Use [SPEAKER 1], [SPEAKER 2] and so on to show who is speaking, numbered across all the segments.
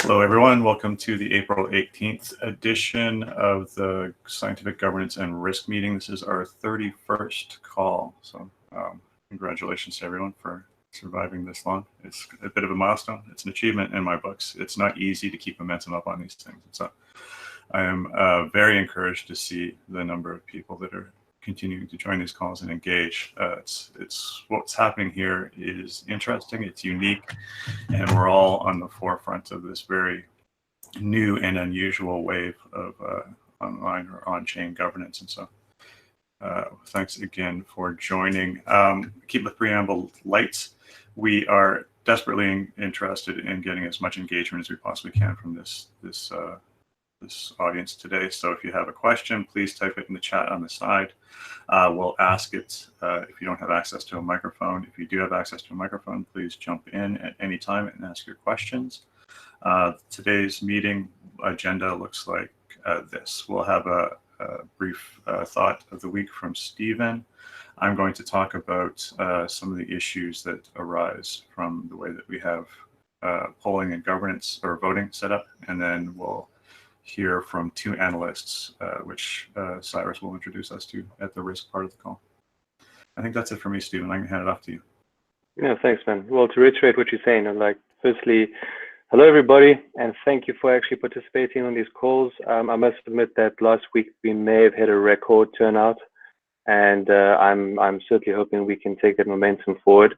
[SPEAKER 1] Hello, everyone. Welcome to the April 18th edition of the Scientific Governance and Risk meeting. This is our 31st call. So congratulations to everyone for surviving this long. It's a bit of a milestone. It's an achievement in my books. It's not easy to keep momentum up on these things. So I am very encouraged to see the number of people that are continuing to join these calls and engage. It's what's happening here is interesting, it's unique, and we're all on the forefront of this very new and unusual wave of online or on-chain governance. And so thanks again for joining. Keep the preamble light. We are desperately interested in getting as much engagement as we possibly can from this audience today. So if you have a question, please type it in the chat on the side. We'll ask it if you don't have access to a microphone. If you do have access to a microphone, please jump in at any time and ask your questions. Today's meeting agenda looks like this. We'll have a brief thought of the week from Stephen. I'm going to talk about some of the issues that arise from the way that we have polling and governance or voting set up, and then we'll hear from two analysts, which Cyrus will introduce us to at the risk part of the call. I think that's it for me, Stephen. I can hand it off to you.
[SPEAKER 2] Yeah, thanks, man. Well, to reiterate what you're saying, firstly, hello, everybody, and thank you for actually participating on these calls. I must admit that last week we may have had a record turnout, and I'm certainly hoping we can take that momentum forward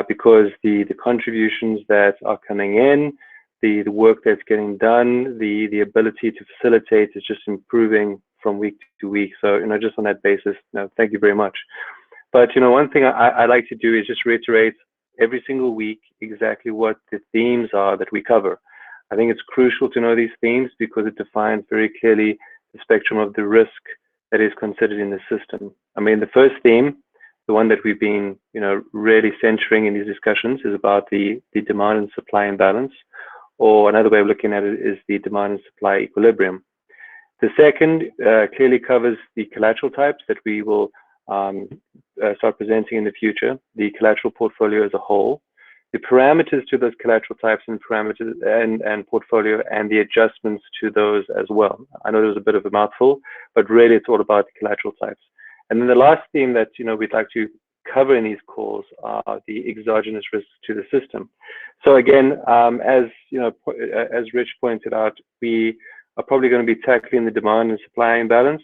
[SPEAKER 2] because the contributions that are coming in, the work that's getting done, the ability to facilitate is just improving from week to week. So, just on that basis, thank you very much. But, one thing I like to do is just reiterate every single week exactly what the themes are that we cover. I think it's crucial to know these themes because it defines very clearly the spectrum of the risk that is considered in the system. I mean, the first theme, the one that we've been, really centering in these discussions, is about the demand and supply imbalance. Or another way of looking at it is the demand and supply equilibrium. The second clearly covers the collateral types that we will start presenting in the future, the collateral portfolio as a whole, the parameters to those collateral types and parameters and portfolio, and the adjustments to those as well. I know there's a bit of a mouthful, but really it's all about the collateral types. And then the last theme that we'd like to cover in these calls are the exogenous risks to the system. So again, as Rich pointed out, we are probably going to be tackling the demand and supply imbalance,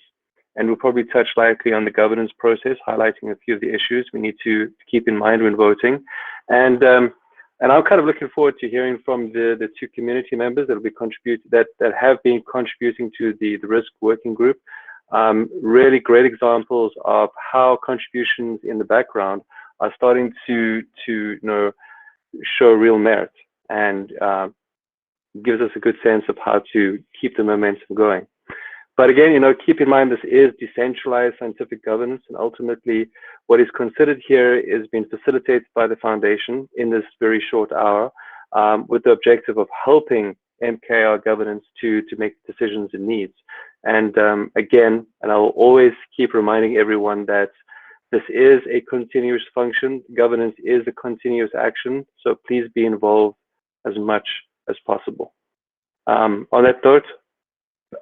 [SPEAKER 2] and we'll probably touch lightly on the governance process, highlighting a few of the issues we need to keep in mind when voting. And I'm kind of looking forward to hearing from the two community members that will be that have been contributing to the risk working group. Really great examples of how contributions in the background are starting to show real merit, and gives us a good sense of how to keep the momentum going. But again, keep in mind this is decentralized scientific governance, and ultimately what is considered here is being facilitated by the foundation in this very short hour, with the objective of helping MKR governance to make decisions it needs. And again, and I'll always keep reminding everyone that this is a continuous function. Governance is a continuous action. So please be involved as much as possible. On that note,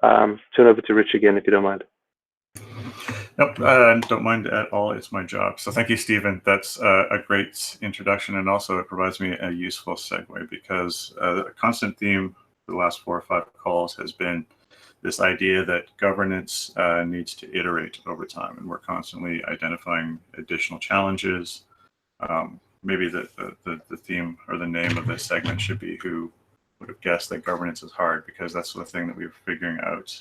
[SPEAKER 2] turn over to Rich again, if you don't mind.
[SPEAKER 1] Nope, don't mind at all. It's my job. So thank you, Stephen. That's a great introduction, and also it provides me a useful segue because a constant theme for the last 4 or 5 calls has been this idea that governance needs to iterate over time, and we're constantly identifying additional challenges. Maybe the theme or the name of this segment should be "Who would have guessed that governance is hard?" because that's the thing that we're figuring out.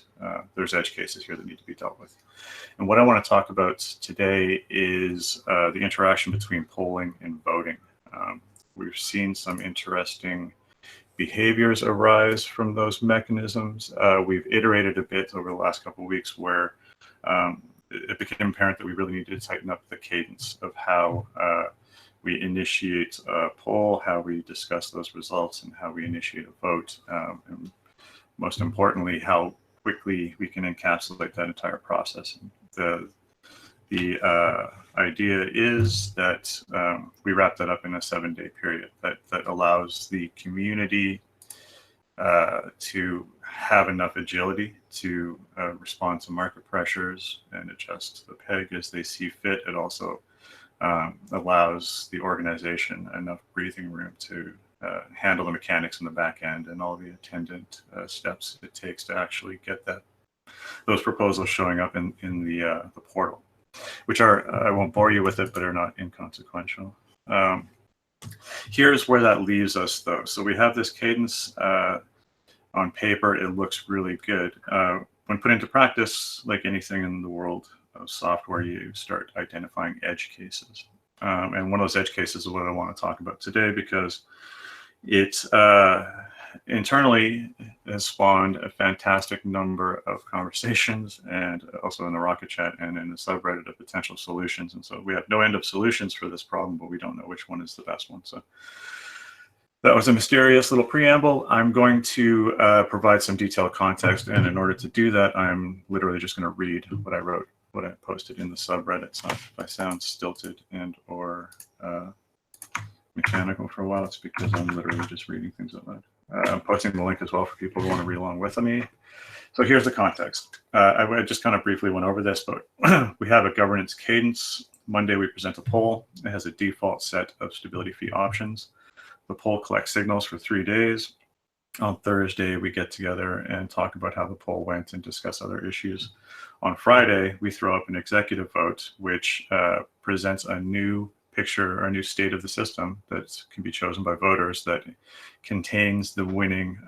[SPEAKER 1] There's edge cases here that need to be dealt with. And what I want to talk about today is the interaction between polling and voting. We've seen some interesting behaviors arise from those mechanisms. We've iterated a bit over the last couple of weeks where it became apparent that we really needed to tighten up the cadence of how we initiate a poll, how we discuss those results, and how we initiate a vote. And most importantly, how quickly we can encapsulate that entire process. The idea is that we wrap that up in a 7-day period that allows the community to have enough agility to respond to market pressures and adjust the peg as they see fit. It also allows the organization enough breathing room to handle the mechanics in the back end and all the attendant steps it takes to actually get those proposals showing up in the portal, which are, I won't bore you with it, but are not inconsequential. Here's where that leaves us, though. So we have this cadence on paper. It looks really good. When put into practice, like anything in the world of software, you start identifying edge cases. And one of those edge cases is what I want to talk about today, because it internally has spawned a fantastic number of conversations, and also in the Rocket Chat and in the subreddit of potential solutions. And so we have no end of solutions for this problem, but we don't know which one is the best one. So that was a mysterious little preamble. I'm going to provide some detailed context, and in order to do that, I'm literally just going to read what I wrote, what I posted in the subreddit. So if I sound stilted and or mechanical for a while, it's because I'm literally just reading things out loud. I'm posting the link as well for people who want to read along with me. So here's the context. I just kind of briefly went over this, but we have a governance cadence. Monday, we present a poll. It has a default set of stability fee options. The poll collects signals for 3 days. On Thursday, we get together and talk about how the poll went and discuss other issues. On Friday, we throw up an executive vote, which presents a new picture or a new state of the system that can be chosen by voters that contains the winning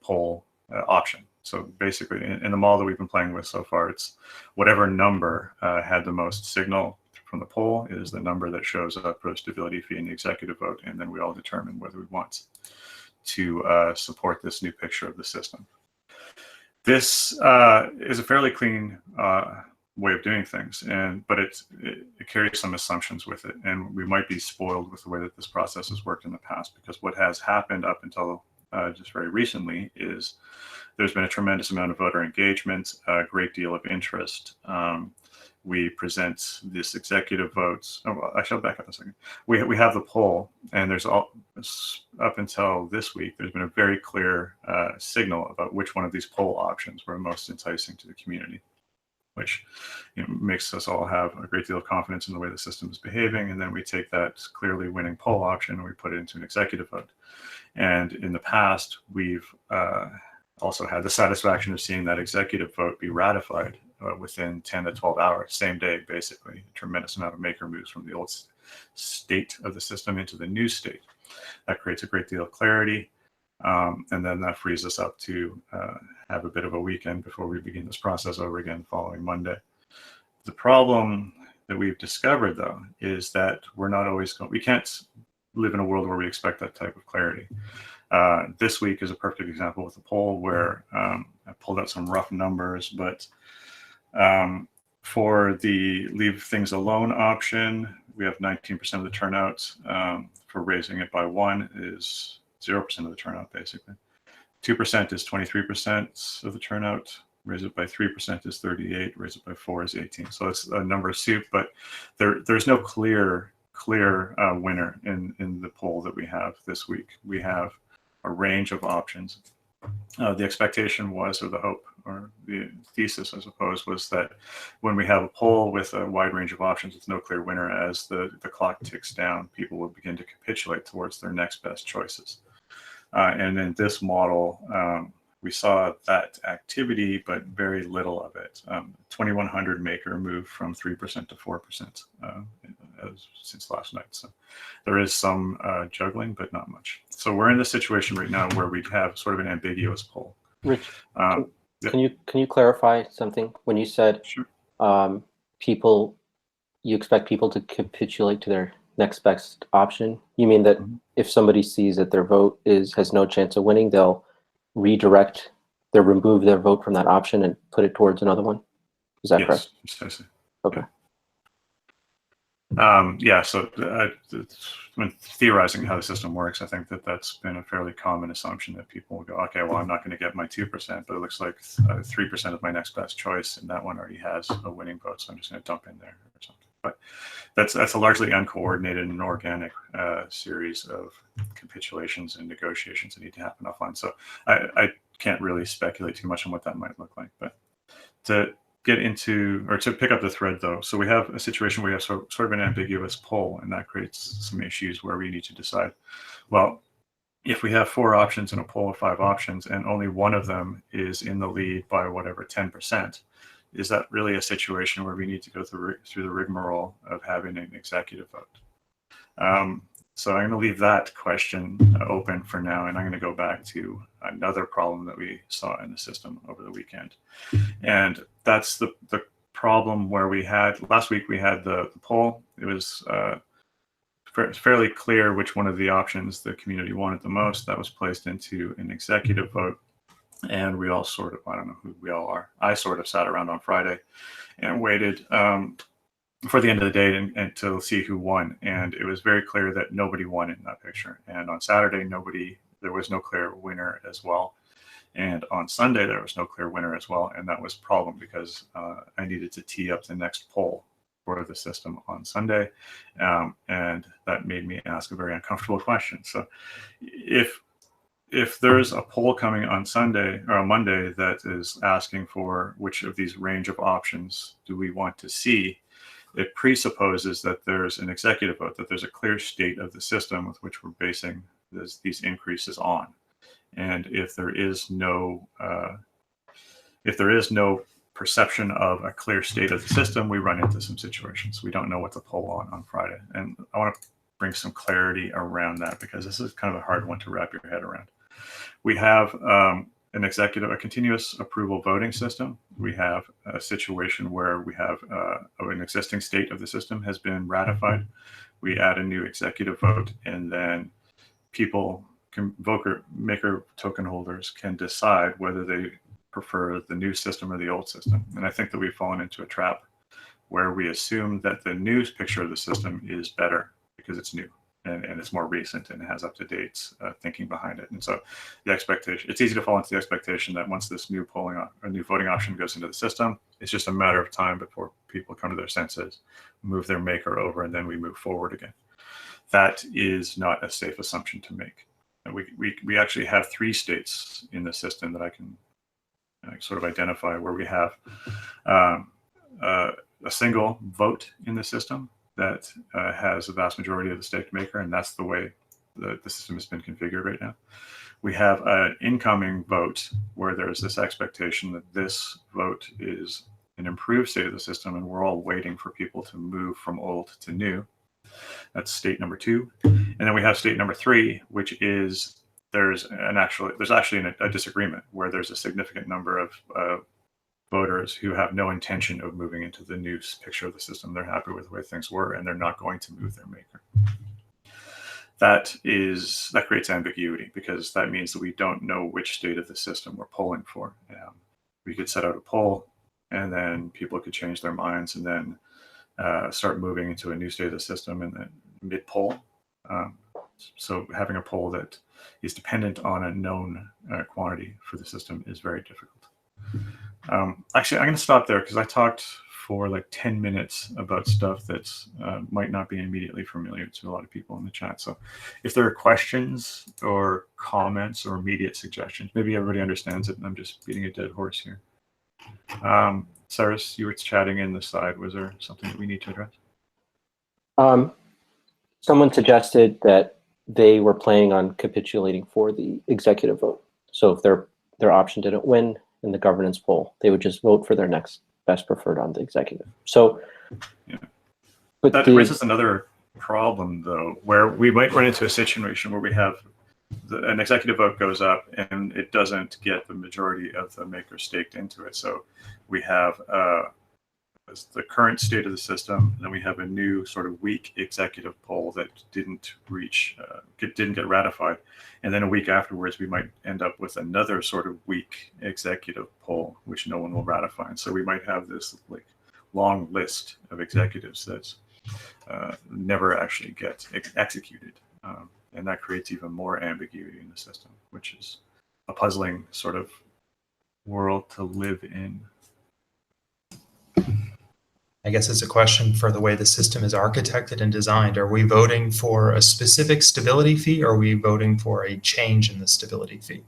[SPEAKER 1] poll option. So basically, in the model that we've been playing with so far, it's whatever number had the most signal from the poll is the number that shows up for the stability fee in the executive vote, and then we all determine whether we want to support this new picture of the system. This is a fairly clean way of doing things, but it carries some assumptions with it, and we might be spoiled with the way that this process has worked in the past, because what has happened up until just very recently is there's been a tremendous amount of voter engagement, a great deal of interest. We present this executive votes. Oh, well, I shall back up a second. We have the poll, and there's up until this week, there's been a very clear signal about which one of these poll options were most enticing to the community, which makes us all have a great deal of confidence in the way the system is behaving. And then we take that clearly winning poll option and we put it into an executive vote. And in the past, we've also had the satisfaction of seeing that executive vote be ratified within 10 to 12 hours, same day, basically. A tremendous amount of maker moves from the old state of the system into the new state. That creates a great deal of clarity. And then that frees us up to have a bit of a weekend before we begin this process over again following Monday. The problem that we've discovered, though, is that we're not always going, we can't live in a world where we expect that type of clarity. This week is a perfect example with the poll where I pulled out some rough numbers, but for the leave things alone option, we have 19% of the turnout. For raising it by 1 is 0% of the turnout, basically. 2% is 23% of the turnout. Raise it by 3% is 38. Raise it by 4 is 18. So it's a number of soup, but there's no clear winner in the poll that we have this week. We have a range of options. The expectation was, or the hope, or the thesis, I suppose, was that when we have a poll with a wide range of options with no clear winner, as the clock ticks down, people will begin to capitulate towards their next best choices. And in this model, we saw that activity, but very little of it. 2,100 maker moved from 3% to 4% since last night. So there is some juggling, but not much. So we're in this situation right now where we have sort of an ambiguous poll.
[SPEAKER 3] Rich, can you clarify something? When you said
[SPEAKER 1] Sure.
[SPEAKER 3] you expect people to capitulate to their next best option, you mean that if somebody sees that their vote has no chance of winning, they'll remove their vote from that option and put it towards another one? Is that correct?
[SPEAKER 1] Yes, precisely.
[SPEAKER 3] Okay.
[SPEAKER 1] Yeah, so when theorizing how the system works, I think that that's been a fairly common assumption that people will go, okay, well, I'm not going to get my 2%, but it looks like 3% of my next best choice, and that one already has a winning vote, so I'm just going to dump in there or something. But that's a largely uncoordinated and organic series of capitulations and negotiations that need to happen offline. So I can't really speculate too much on what that might look like. But to get into, or to pick up the thread though, so we have a situation where we have sort of an ambiguous poll, and that creates some issues where we need to decide, well, if we have 4 options in a poll of 5 options and only one of them is in the lead by whatever 10%, is that really a situation where we need to go through the rigmarole of having an executive vote? So I'm going to leave that question open for now, and I'm going to go back to another problem that we saw in the system over the weekend. And that's the problem where we had, last week we had the poll. It was fairly clear which one of the options the community wanted the most. That was placed into an executive vote. And we all sort of, I don't know who we all are. I sort of sat around on Friday and waited for the end of the day and to see who won. And it was very clear that nobody won in that picture. And on Saturday, there was no clear winner as well. And on Sunday, there was no clear winner as well. And that was a problem because I needed to tee up the next poll for the system on Sunday. And that made me ask a very uncomfortable question. So if there's a poll coming on Sunday or on Monday that is asking for which of these range of options do we want to see, it presupposes that there's an executive vote, that there's a clear state of the system with which we're basing these increases on. And if there is no perception of a clear state of the system, we run into some situations. We don't know what to poll on Friday. And I want to bring some clarity around that because this is kind of a hard one to wrap your head around. We have a continuous approval voting system. We have a situation where we have an existing state of the system has been ratified. We add a new executive vote, and then people, maker token holders, can decide whether they prefer the new system or the old system. And I think that we've fallen into a trap where we assume that the new picture of the system is better because it's new. And it's more recent and it has up-to-date thinking behind it. And so the expectation, it's easy to fall into the expectation that once this new voting option goes into the system, it's just a matter of time before people come to their senses, move their maker over, and then we move forward again. That is not a safe assumption to make. And we actually have 3 states in the system that I can sort of identify where we have a single vote in the system that has the vast majority of the staked maker, and that's the way the system has been configured right now. We have an incoming vote where there's this expectation that this vote is an improved state of the system, and we're all waiting for people to move from old to new. That's state number 2. And then we have state number 3, which is there's actually a disagreement where there's a significant number of voters who have no intention of moving into the new picture of the system. They're happy with the way things were, and they're not going to move their maker. That creates ambiguity because that means that we don't know which state of the system we're polling for. We could set out a poll, and then people could change their minds and then start moving into a new state of the system in the mid-poll. So having a poll that is dependent on a known quantity for the system is very difficult. Actually, I'm going to stop there because I talked for like 10 minutes about stuff that might not be immediately familiar to a lot of people in the chat. So if there are questions or comments or immediate suggestions, maybe everybody understands it and I'm just beating a dead horse here. Cyrus, you were chatting in the side. Was there something that we need to address?
[SPEAKER 3] Someone suggested that they were planning on capitulating for the executive vote. So if their option didn't win in the governance poll, they would just vote for their next best preferred on the executive. So,
[SPEAKER 1] yeah.
[SPEAKER 3] But
[SPEAKER 1] that raises another problem, though, where we might run into a situation where we have an executive vote goes up and it doesn't get the majority of the makers staked into it. So we have the current state of the system, and then we have a new sort of weak executive poll that didn't get ratified, and then a week afterwards we might end up with another sort of weak executive poll which no one will ratify. And so we might have this like long list of executives that never actually get executed, and that creates even more ambiguity in the system, which is a puzzling sort of world to live in.
[SPEAKER 4] I guess it's a question for the way the system is architected and designed. Are we voting for a specific stability fee, or are we voting for a change in the stability fee?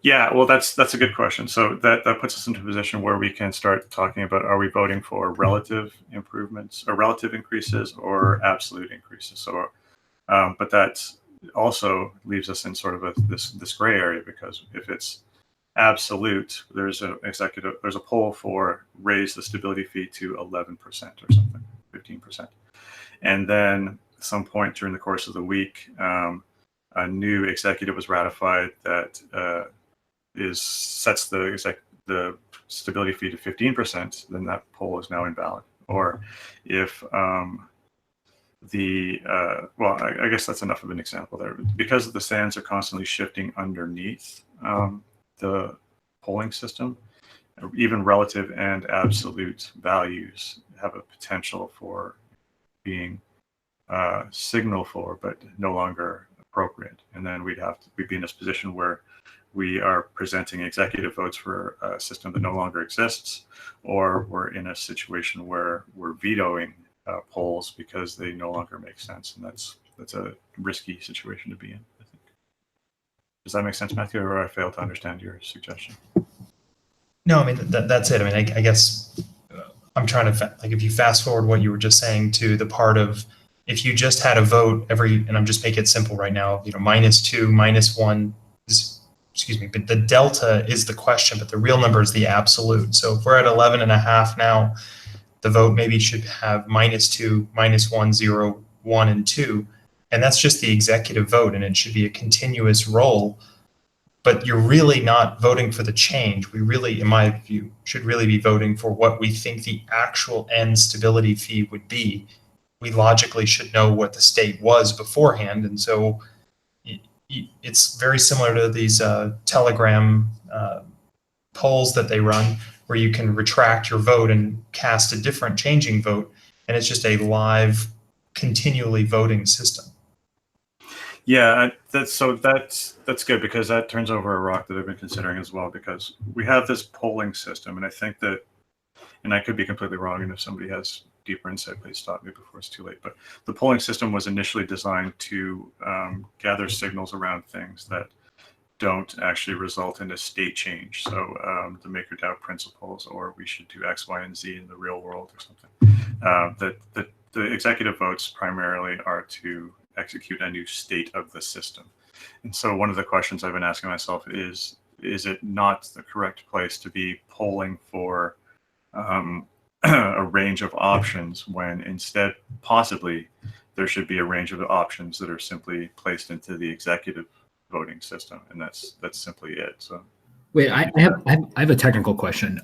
[SPEAKER 1] Yeah, well, that's a good question. So that puts us into a position where we can start talking about, are we voting for relative improvements or relative increases or absolute increases? So, but that also leaves us in sort of this gray area, because if it's absolute, there's a poll for raise the stability fee to 11% or something, 15%, and then at some point during the course of the week, a new executive was ratified that sets the stability fee to 15%, then that poll is now invalid. Or if I guess that's enough of an example there. Because the sands are constantly shifting underneath the polling system, even relative and absolute values have a potential for being signaled for, but no longer appropriate. And then we'd be in this position where we are presenting executive votes for a system that no longer exists, or we're in a situation where we're vetoing polls because they no longer make sense, and that's a risky situation to be in, I think. Does that make sense, Matthew, or I failed to understand your suggestion?
[SPEAKER 4] No, I mean, that's it. I mean, I guess I'm trying to, like, if you fast forward what you were just saying to the part of, if you just had a vote and I'm just making it simple right now, -2, -1, excuse me, but the delta is the question, but the real number is the absolute. So if we're at 11.5 now, the vote maybe should have -2, -1, 0, 1, and 2. And that's just the executive vote, and it should be a continuous roll. But you're really not voting for the change. We really, in my view, should really be voting for what we think the actual end stability fee would be. We logically should know what the state was beforehand. And so it's very similar to these Telegram polls that they run, where you can retract your vote and cast a different changing vote. And it's just a live, continually voting system.
[SPEAKER 1] Yeah, that's good, because that turns over a rock that I've been considering as well, because we have this polling system, and I think that, and I could be completely wrong, and if somebody has deeper insight, please stop me before it's too late, but the polling system was initially designed to gather signals around things that don't actually result in a state change. So the MakerDAO principles, or we should do X, Y, and Z in the real world or something. The executive votes primarily are to execute a new state of the system. And so one of the questions I've been asking myself is it not the correct place to be polling for a range of options, when instead possibly there should be a range of options that are simply placed into the executive voting system, and that's simply it. So
[SPEAKER 5] wait, I have a technical question.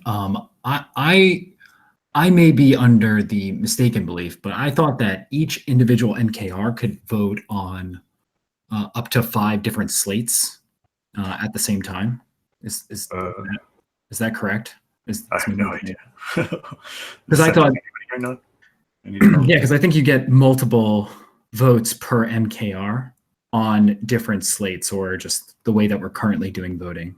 [SPEAKER 5] I may be under the mistaken belief, but I thought that each individual MKR could vote on up to 5 different slates at the same time. Is that correct?
[SPEAKER 1] I have no idea.
[SPEAKER 5] Because I thought, yeah, because I think you get multiple votes per MKR on different slates, or just the way that we're currently doing voting.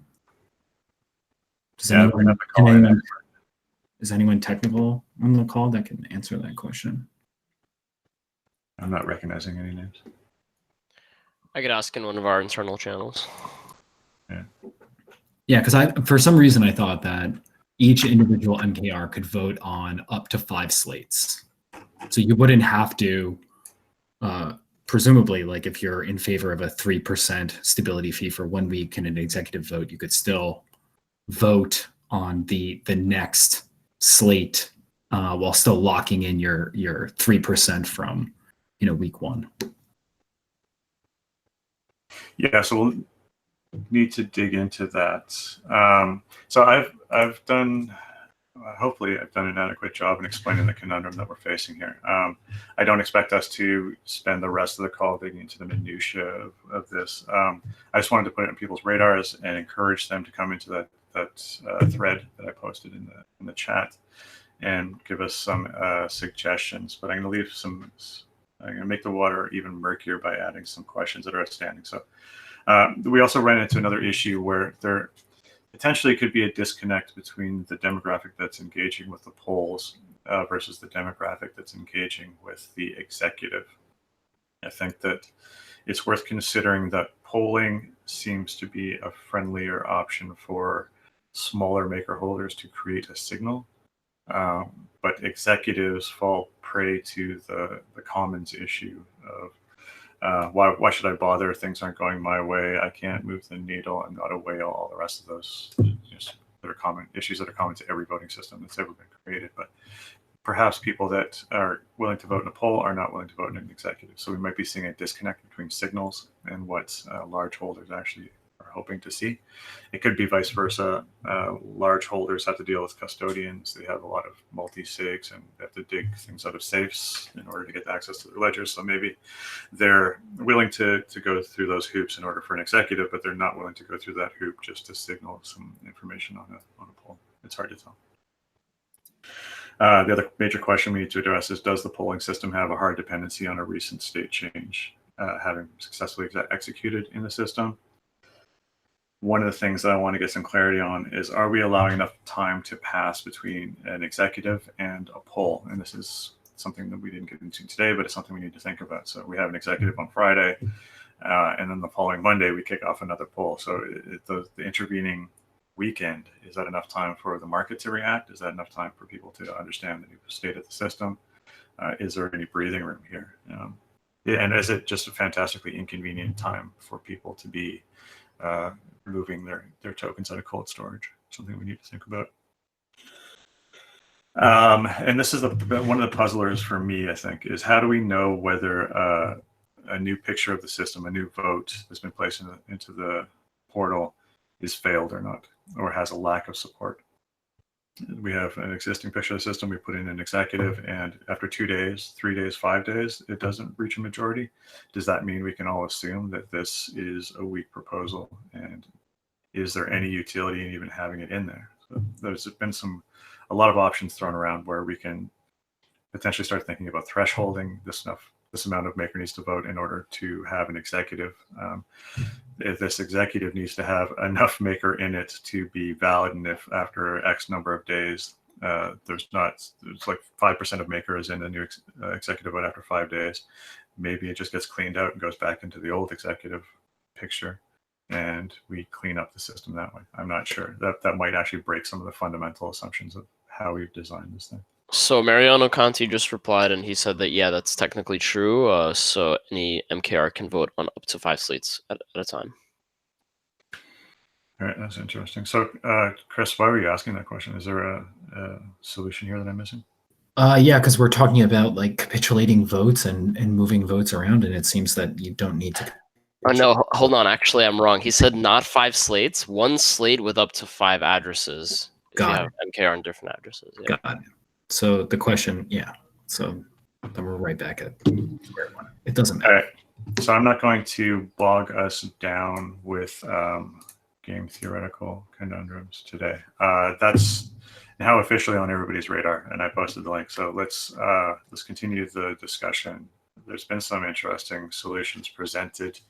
[SPEAKER 5] Is anyone technical on the call that can answer that question?
[SPEAKER 1] I'm not recognizing any names.
[SPEAKER 6] I could ask in one of our internal channels.
[SPEAKER 5] Yeah, because for some reason I thought that each individual MKR could vote on up to 5 slates. So you wouldn't have to, presumably, like if you're in favor of a 3% stability fee for 1 week in an executive vote, you could still vote on the next slate while still locking in your 3% from week 1.
[SPEAKER 1] Yeah, so we'll need to dig into that. So I've done, hopefully I've done an adequate job in explaining the conundrum that we're facing here. I don't expect us to spend the rest of the call digging into the minutiae of this. I just wanted to put it on people's radars and encourage them to come into that thread that I posted in the chat and give us some suggestions. But I'm going to make the water even murkier by adding some questions that are outstanding. So we also ran into another issue where potentially could be a disconnect between the demographic that's engaging with the polls versus the demographic that's engaging with the executive. I think that it's worth considering that polling seems to be a friendlier option for smaller maker holders to create a signal, but executives fall prey to the commons issue of why should I bother? Things aren't going my way. I can't move the needle. I'm not a whale. All the rest of those that are common issues that are common to every voting system that's ever been created. But perhaps people that are willing to vote in a poll are not willing to vote in an executive. So we might be seeing a disconnect between signals and what large holders actually are hoping to see. It could be vice versa. Large holders have to deal with custodians. They have a lot of multi-sigs and they have to dig things out of safes in order to get access to their ledgers. So maybe they're willing to go through those hoops in order for an executive, but they're not willing to go through that hoop just to signal some information on a poll. It's hard to tell. The other major question we need to address is, does the polling system have a hard dependency on a recent state change having successfully executed in the system? One of the things that I want to get some clarity on is, are we allowing enough time to pass between an executive and a poll? And this is something that we didn't get into today, but it's something we need to think about. So we have an executive on Friday, and then the following Monday, we kick off another poll. So the intervening weekend, is that enough time for the market to react? Is that enough time for people to understand the new state of the system? Is there any breathing room here? And is it just a fantastically inconvenient time for people to be removing their tokens out of cold storage? Something we need to think about. And this is one of the puzzlers for me, I think, is how do we know whether a new picture of the system, a new vote that's been placed into the portal is failed or not, or has a lack of support? We have an existing picture of the system, we put in an executive, and after 2 days, 3 days, 5 days, it doesn't reach a majority. Does that mean we can all assume that this is a weak proposal? And is there any utility in even having it in there? So there's been a lot of options thrown around where we can potentially start thinking about thresholding this amount of maker needs to vote in order to have an executive. If this executive needs to have enough maker in it to be valid, and if after X number of days, there's like 5% of makers in the new executive vote after 5 days, maybe it just gets cleaned out and goes back into the old executive picture, and we clean up the system that way. I'm not sure. That might actually break some of the fundamental assumptions of how we've designed this thing.
[SPEAKER 6] So Mariano Conti just replied, and he said that, yeah, that's technically true. So any MKR can vote on up to 5 slates at a time.
[SPEAKER 1] All right, that's interesting. So, Chris, why were you asking that question? Is there a solution here that I'm missing?
[SPEAKER 5] Yeah, because we're talking about like capitulating votes and moving votes around, and it seems that you don't need to.
[SPEAKER 6] Oh no, hold on. Actually, I'm wrong. He said not 5 slates, 1 slate with up to 5 addresses. If you have MKR on different addresses. Yeah.
[SPEAKER 5] Got it. So the question, yeah. So then we're right back at square one. It doesn't matter.
[SPEAKER 1] All right. So I'm not going to bog us down with game theoretical conundrums today. That's now officially on everybody's radar, and I posted the link. So let's continue the discussion. There's been some interesting solutions presented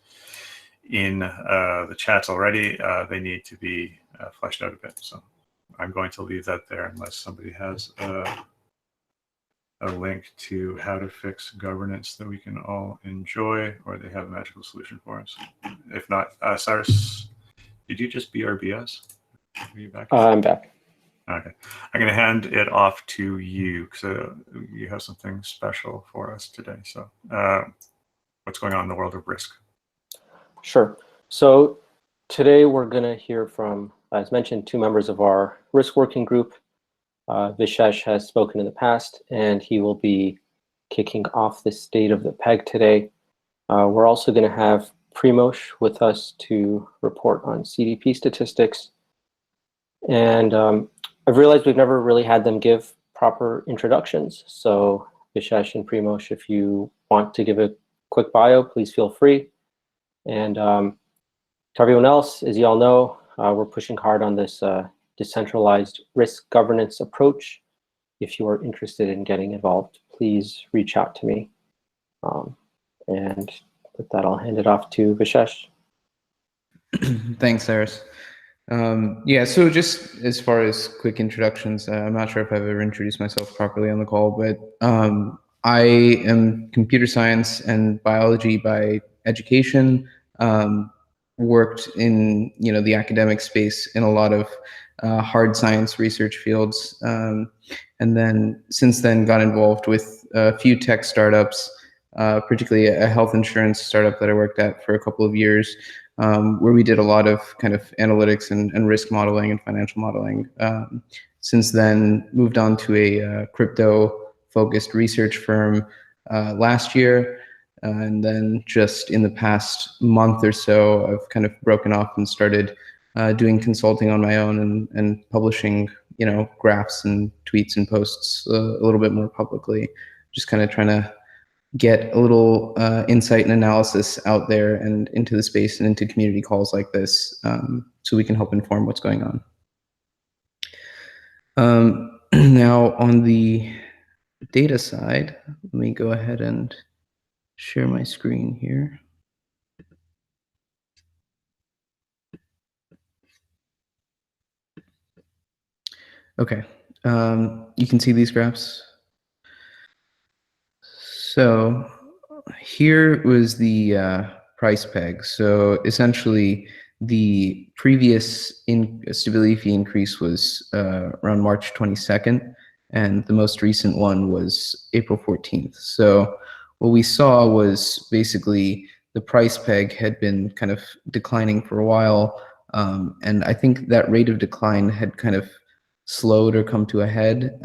[SPEAKER 1] in the chats already. They need to be fleshed out a bit. So I'm going to leave that there unless somebody has a link to how to fix governance that we can all enjoy, or they have a magical solution for us. If not, Cyrus, did you just BRBS? Are you back?
[SPEAKER 3] I'm back.
[SPEAKER 1] Okay. I'm going to hand it off to you because you have something special for us today. So what's going on in the world of risk?
[SPEAKER 3] Sure. So today we're going to hear from, as mentioned, 2 members of our risk working group. Vishesh has spoken in the past, and he will be kicking off the state of the peg today. We're also going to have Primosh with us to report on CDP statistics. And I've realized we've never really had them give proper introductions. So Vishesh and Primosh, if you want to give a quick bio, please feel free. And to everyone else, as you all know, we're pushing hard on this decentralized risk governance approach. If you are interested in getting involved, please reach out to me. And with that, I'll hand it off to Vishesh.
[SPEAKER 7] Thanks, Cyrus. Yeah, so just as far as quick introductions, I'm not sure if I've ever introduced myself properly on the call, but I am computer science and biology by education. Worked in the academic space in a lot of hard science research fields, and then since then got involved with a few tech startups, particularly a health insurance startup that I worked at for a couple of years, where we did a lot of kind of analytics and risk modeling and financial modeling. Since then, moved on to a crypto-focused research firm last year. And then just in the past month or so, I've kind of broken off and started doing consulting on my own and publishing, graphs and tweets and posts a little bit more publicly. Just kind of trying to get a little insight and analysis out there and into the space and into community calls like this, so we can help inform what's going on. Now on the data side, let me go ahead and share my screen here. Okay, you can see these graphs. So here was the price peg. So essentially, the previous stability fee increase was around March 22nd, and the most recent one was April 14th. So what we saw was basically the price peg had been kind of declining for a while, and I think that rate of decline had kind of slowed or come to a head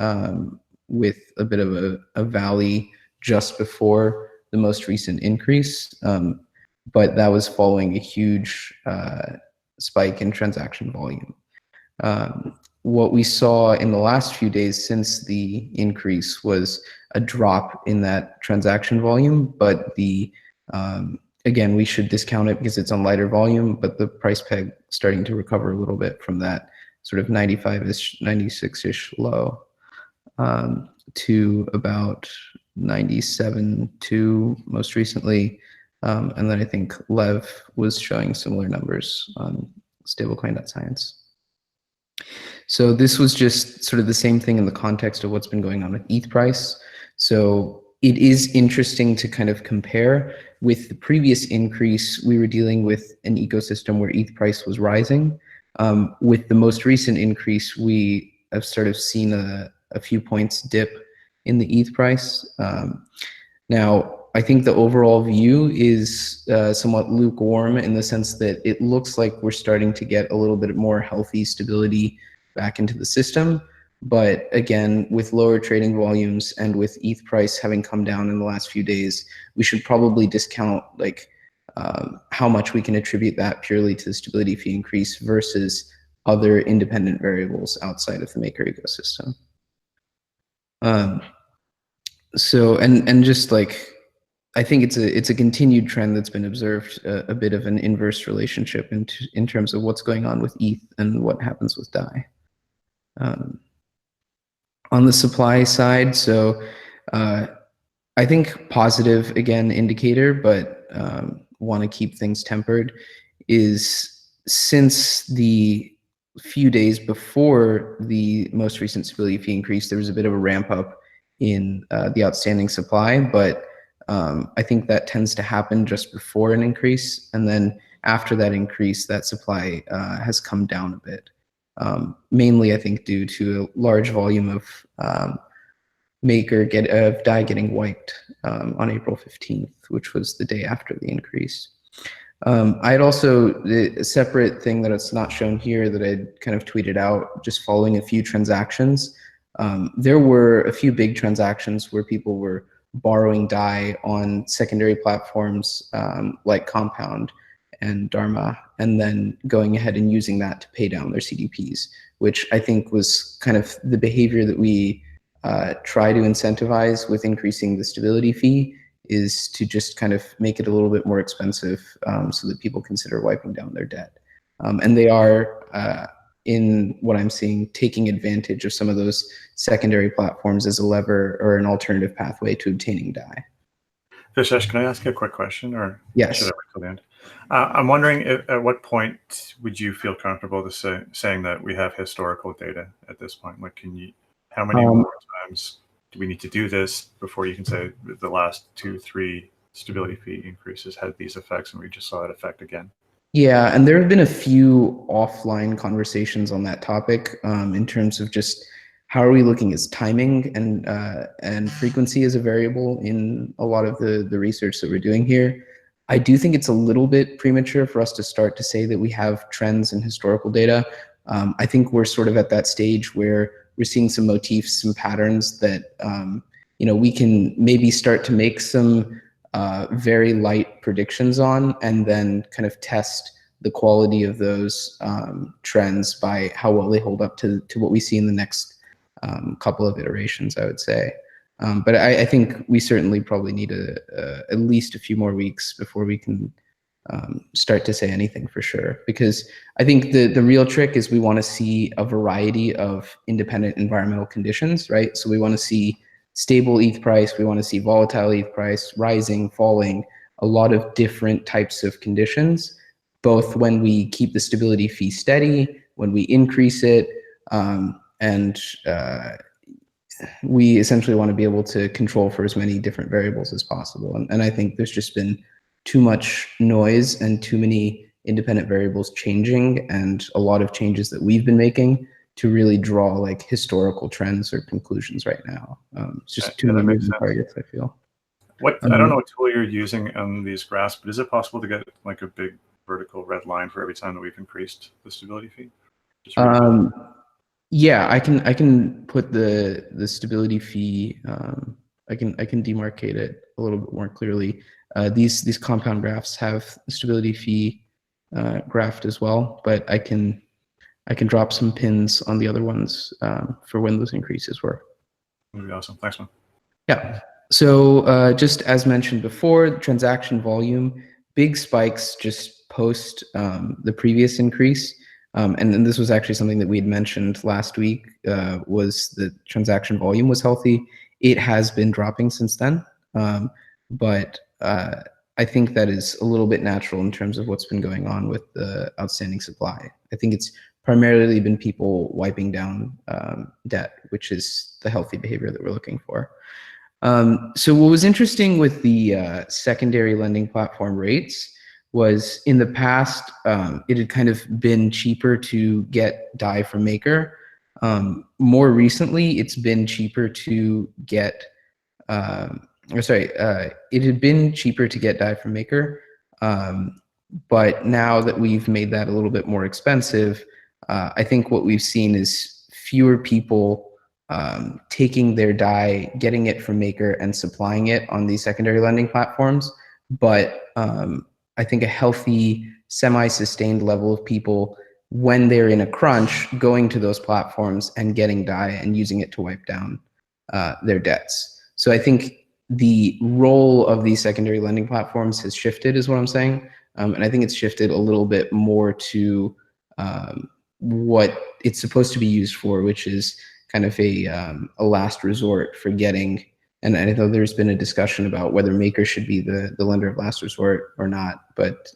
[SPEAKER 7] with a bit of a valley just before the most recent increase, but that was following a huge spike in transaction volume. What we saw in the last few days since the increase was a drop in that transaction volume, but again, we should discount it because it's on lighter volume, but the price peg starting to recover a little bit from that sort of 95-ish, 96-ish low to about 97.2 most recently. And then I think Lev was showing similar numbers on stablecoin.science. So this was just sort of the same thing in the context of what's been going on with ETH price. So it is interesting to kind of compare. With the previous increase, we were dealing with an ecosystem where ETH price was rising. With the most recent increase, we have sort of seen a few points dip in the ETH price. Now, I think the overall view is somewhat lukewarm in the sense that it looks like we're starting to get a little bit more healthy stability back into the system. But again, with lower trading volumes and with ETH price having come down in the last few days, we should probably discount like how much we can attribute that purely to the stability fee increase versus other independent variables outside of the Maker ecosystem. So, and just like, I think it's a continued trend that's been observed, a bit of an inverse relationship in terms of what's going on with ETH and what happens with DAI. On the supply side, so I think positive, again, indicator, but want to keep things tempered, is since the few days before the most recent stability fee increase, there was a bit of a ramp up in the outstanding supply, but I think that tends to happen just before an increase, and then after that increase, that supply has come down a bit. Mainly, I think, due to a large volume of DAI getting wiped on April 15th, which was the day after the increase. I had also a separate thing that it's not shown here that I'd kind of tweeted out just following a few transactions. There were a few big transactions where people were borrowing DAI on secondary platforms like Compound and Dharma, and then going ahead and using that to pay down their CDPs, which I think was kind of the behavior that we try to incentivize with increasing the stability fee, is to just kind of make it a little bit more expensive so that people consider wiping down their debt. And they are, in what I'm seeing, taking advantage of some of those secondary platforms as a lever or an alternative pathway to obtaining DAI.
[SPEAKER 1] Vishesh, can I ask you a quick question, or
[SPEAKER 7] Yes.
[SPEAKER 1] should I wait till the end? I'm wondering at what point would you feel comfortable to saying that we have historical data at this point? Like, how many more times do we need to do this before you can say the last 2-3 stability fee increases had these effects and we just saw that effect again?
[SPEAKER 7] Yeah, and there have been a few offline conversations on that topic in terms of just how are we looking as timing and frequency as a variable in a lot of the research that we're doing here. I do think it's a little bit premature for us to start to say that we have trends in historical data. I think we're sort of at that stage where we're seeing some motifs, some patterns that we can maybe start to make some very light predictions on, and then kind of test the quality of those trends by how well they hold up to what we see in the next couple of iterations, I would say. But I think we certainly probably need at least a few more weeks before we can start to say anything for sure. Because I think the real trick is we want to see a variety of independent environmental conditions, right? So we want to see stable ETH price, we want to see volatile ETH price, rising, falling, a lot of different types of conditions, both when we keep the stability fee steady, when we increase it, and we essentially want to be able to control for as many different variables as possible. And I think there's just been too much noise and too many independent variables changing, and a lot of changes that we've been making to really draw like historical trends or conclusions right now. It's just too many moving targets, I feel.
[SPEAKER 1] I don't know what tool you're using on these graphs, but is it possible to get like a big vertical red line for every time that we've increased the stability fee?
[SPEAKER 7] Yeah, I can put the stability fee. I can demarcate it a little bit more clearly. These compound graphs have the stability fee graphed as well, but I can drop some pins on the other ones for when those increases were.
[SPEAKER 1] That'd be awesome. Thanks, man.
[SPEAKER 7] Yeah. So just as mentioned before, transaction volume, big spikes just post the previous increase. And then this was actually something that we had mentioned last week, was the transaction volume was healthy. It has been dropping since then. But I think that is a little bit natural in terms of what's been going on with the outstanding supply. I think it's primarily been people wiping down debt, which is the healthy behavior that we're looking for. So what was interesting with the secondary lending platform rates was in the past, it had kind of been cheaper to get DAI from Maker. More recently, it's been cheaper to get, it had been cheaper to get DAI from Maker. But now that we've made that a little bit more expensive, I think what we've seen is fewer people taking their DAI, getting it from Maker and supplying it on these secondary lending platforms. But I think a healthy, semi-sustained level of people, when they're in a crunch, going to those platforms and getting DAI and using it to wipe down their debts. So I think the role of these secondary lending platforms has shifted, is what I'm saying. And I think it's shifted a little bit more to what it's supposed to be used for, which is kind of a last resort for getting. And I know there's been a discussion about whether Maker should be the lender of last resort or not. But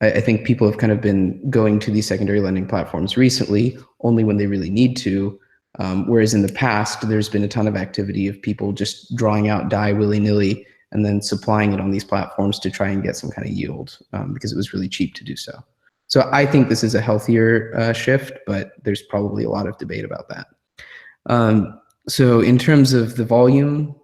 [SPEAKER 7] I think people have kind of been going to these secondary lending platforms recently only when they really need to. Whereas in the past, there's been a ton of activity of people just drawing out DAI willy-nilly and then supplying it on these platforms to try and get some kind of yield because it was really cheap to do so. So I think this is a healthier shift, but there's probably a lot of debate about that. So in terms of the volume,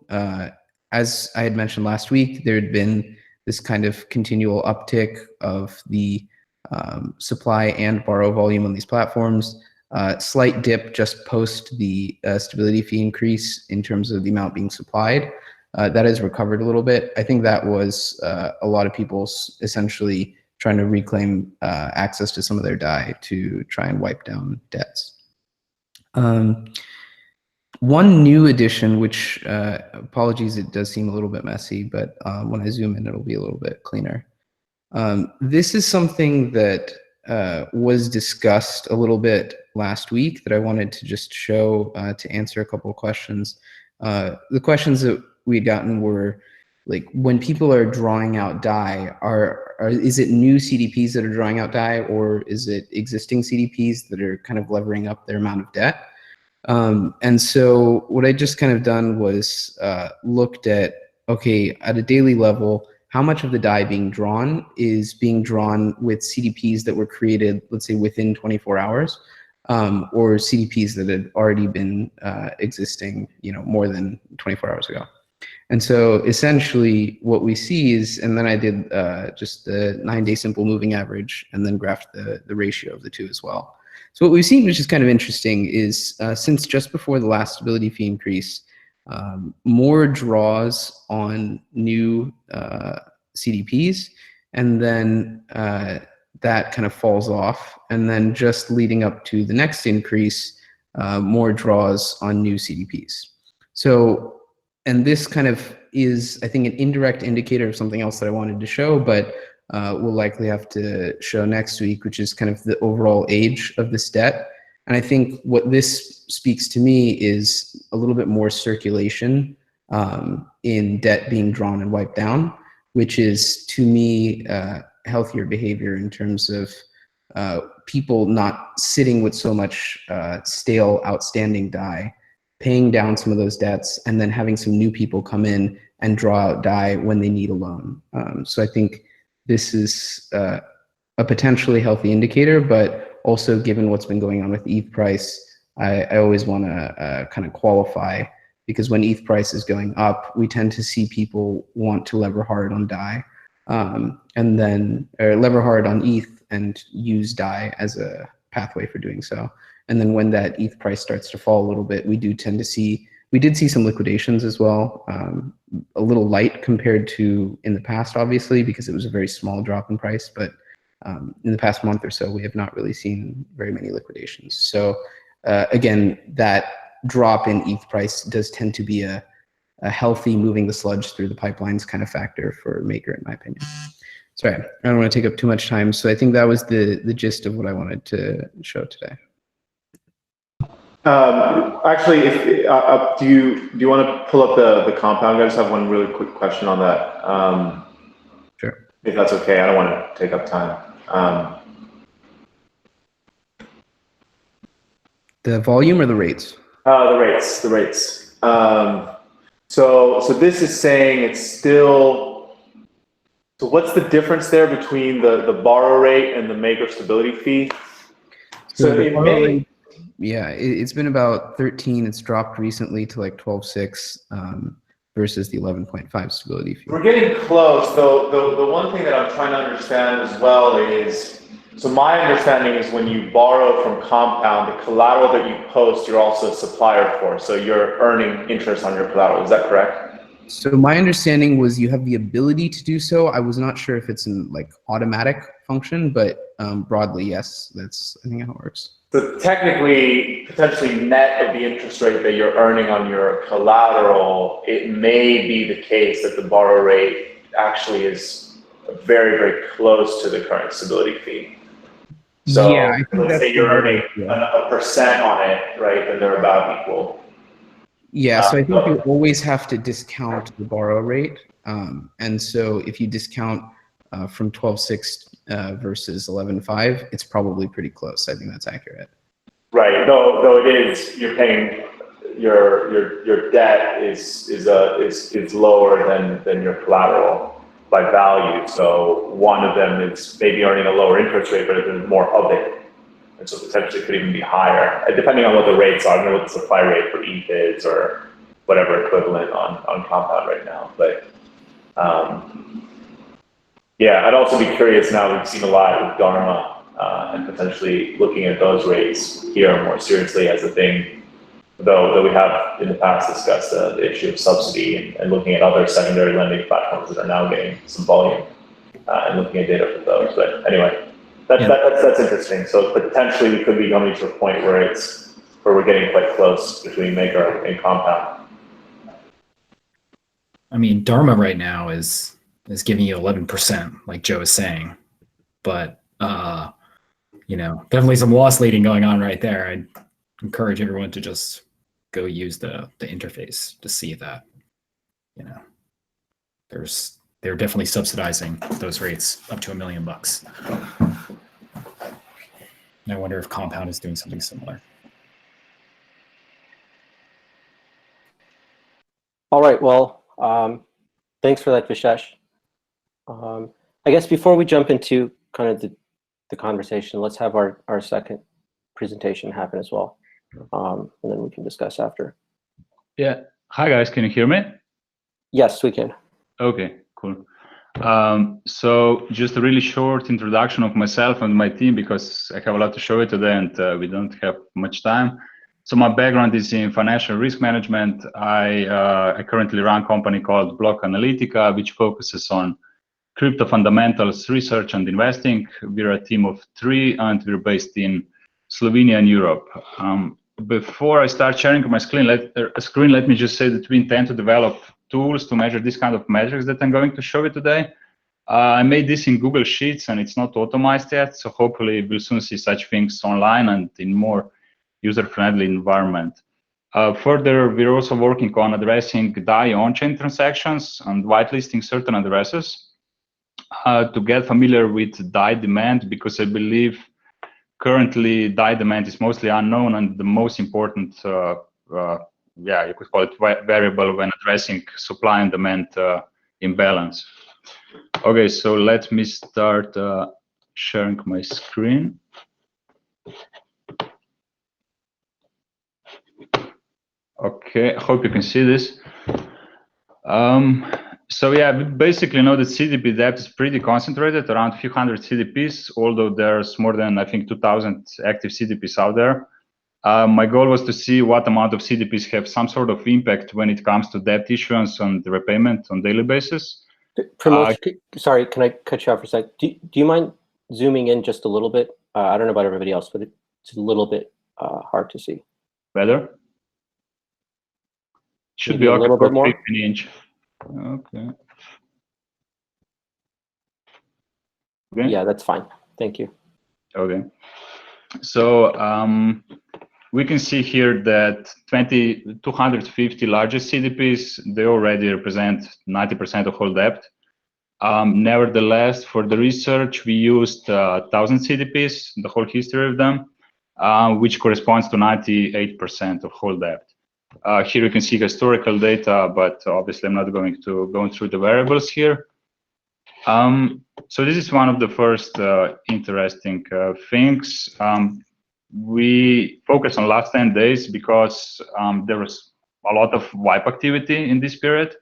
[SPEAKER 7] as I had mentioned last week, there had been this kind of continual uptick of the supply and borrow volume on these platforms. Slight dip just post the stability fee increase in terms of the amount being supplied. That has recovered a little bit. I think that was a lot of people essentially trying to reclaim access to some of their DAI to try and wipe down debts. One new addition, which apologies, it does seem a little bit messy, but when I zoom in, it'll be a little bit cleaner. This is something that was discussed a little bit last week that I wanted to just show to answer a couple of questions. The questions that we had gotten were, like when people are drawing out DAI, is it new CDPs that are drawing out DAI, or is it existing CDPs that are kind of levering up their amount of debt? And so what I just kind of done was looked at, okay, at a daily level, how much of the DAI being drawn is being drawn with CDPs that were created, let's say, within 24 hours, or CDPs that had already been existing, more than 24 hours ago. And so essentially what we see is, and then I did just the 9-day simple moving average and then graphed the ratio of the two as well. So what we've seen, which is kind of interesting, is since just before the last stability fee increase, more draws on new CDPs, and then that kind of falls off. And then just leading up to the next increase, more draws on new CDPs. So, and this kind of is, I think, an indirect indicator of something else that I wanted to show, but we'll likely have to show next week, which is kind of the overall age of this debt. And I think what this speaks to me is a little bit more circulation in debt being drawn and wiped down, which is, to me, healthier behavior in terms of people not sitting with so much stale outstanding DAI, paying down some of those debts, and then having some new people come in and draw out DAI when they need a loan. So I think this is a potentially healthy indicator, but also given what's been going on with ETH price, I always want to kind of qualify, because when ETH price is going up, we tend to see people want to lever hard on DAI, and then lever hard on ETH and use DAI as a pathway for doing so. And then when that ETH price starts to fall a little bit, we did see some liquidations as well, a little light compared to in the past, obviously, because it was a very small drop in price. But in the past month or so, we have not really seen very many liquidations. So again, that drop in ETH price does tend to be a healthy moving the sludge through the pipelines kind of factor for Maker, in my opinion. Sorry, I don't want to take up too much time. So I think that was the gist of what I wanted to show today.
[SPEAKER 8] Actually, if do you want to pull up the compound? I just have one really quick question on that.
[SPEAKER 7] Sure.
[SPEAKER 8] If that's okay, I don't want to take up time.
[SPEAKER 7] The volume or the rates?
[SPEAKER 8] The rates. So this is saying it's still. So what's the difference there between the borrow rate and the Maker stability fee? So in May.
[SPEAKER 7] Yeah, it's been about 13. It's dropped recently to like 12.6 versus the 11.5 stability fee.
[SPEAKER 8] We're getting close. The one thing that I'm trying to understand as well is, so my understanding is when you borrow from Compound, the collateral that you post, you're also a supplier for. So you're earning interest on your collateral. Is that correct?
[SPEAKER 7] So my understanding was you have the ability to do so. I was not sure if it's an like automatic function, but broadly, yes, that's I think how it works.
[SPEAKER 8] So technically, potentially net of the interest rate that you're earning on your collateral, it may be the case that the borrow rate actually is very, very close to the current stability fee. So
[SPEAKER 7] yeah, I think
[SPEAKER 8] let's say you're earning a percent on it, right? Then they're about equal.
[SPEAKER 7] Yeah, so I think you always have to discount the borrow rate. And so if you discount from 12.6 versus 11.5, it's probably pretty close. I think that's accurate.
[SPEAKER 8] Right. Though it is, you're paying your debt is lower than your collateral by value. So one of them is maybe earning a lower interest rate, but there's more of it, and so potentially could even be higher, depending on what the rates are. I don't know what the supply rate for ETH is or whatever equivalent on Compound right now, but. Yeah, I'd also be curious now. We've seen a lot with Dharma and potentially looking at those rates here more seriously as a thing, though we have in the past discussed the issue of subsidy and looking at other secondary lending platforms that are now getting some volume and looking at data for those. But anyway, that's interesting. So potentially we could be coming to a point where we're getting quite close between Maker and Compound.
[SPEAKER 5] I mean, Dharma right now is giving you 11%, like Joe is saying, but definitely some loss leading going on right there. I'd encourage everyone to just go use the interface to see that, they're definitely subsidizing those rates up to $1 million. And I wonder if Compound is doing something similar.
[SPEAKER 3] All right. Well, thanks for that, Vishesh. I guess before we jump into kind of the conversation, let's have our second presentation happen as well, and then we can discuss after.
[SPEAKER 9] Yeah. Hi, guys. Can you hear me?
[SPEAKER 3] Yes, we can.
[SPEAKER 9] Okay, cool. So just a really short introduction of myself and my team, because I have a lot to show you today and we don't have much time. So my background is in financial risk management. I currently run a company called Block Analytica, which focuses on crypto fundamentals research and investing. We're a team of 3 and we're based in Slovenia and Europe. Before I start sharing my screen, let me just say that we intend to develop tools to measure this kind of metrics that I'm going to show you today. I made this in Google Sheets and it's not automized yet, so hopefully we'll soon see such things online and in more user-friendly environment. Further, we're also working on addressing DAI on-chain transactions and whitelisting certain addresses to get familiar with DAI demand, because I believe currently DAI demand is mostly unknown and the most important you could call it variable when addressing supply and demand imbalance. Okay, so let me start sharing my screen. Okay, I hope you can see this. So yeah, we basically know that CDP depth is pretty concentrated, around a few hundred CDPs, although there's more than, I think, 2,000 active CDPs out there. My goal was to see what amount of CDPs have some sort of impact when it comes to debt issuance and repayment on daily basis.
[SPEAKER 3] Sorry, can I cut you off for a sec? Do you mind zooming in just a little bit? I don't know about everybody else, but it's a little bit hard to see.
[SPEAKER 9] Better? Should
[SPEAKER 3] Maybe
[SPEAKER 9] be
[SPEAKER 3] a little bit more.
[SPEAKER 9] 15 inch. Okay. Okay.
[SPEAKER 3] Yeah, that's fine. Thank you.
[SPEAKER 9] Okay. So we can see here that 250 largest CDPs, they already represent 90% of all debt. Nevertheless, for the research, we used 1,000 CDPs, the whole history of them, which corresponds to 98% of whole debt. Here you can see historical data, but obviously I'm not going to go through the variables here. So this is one of the first interesting things. We focus on last 10 days because there was a lot of wipe activity in this period.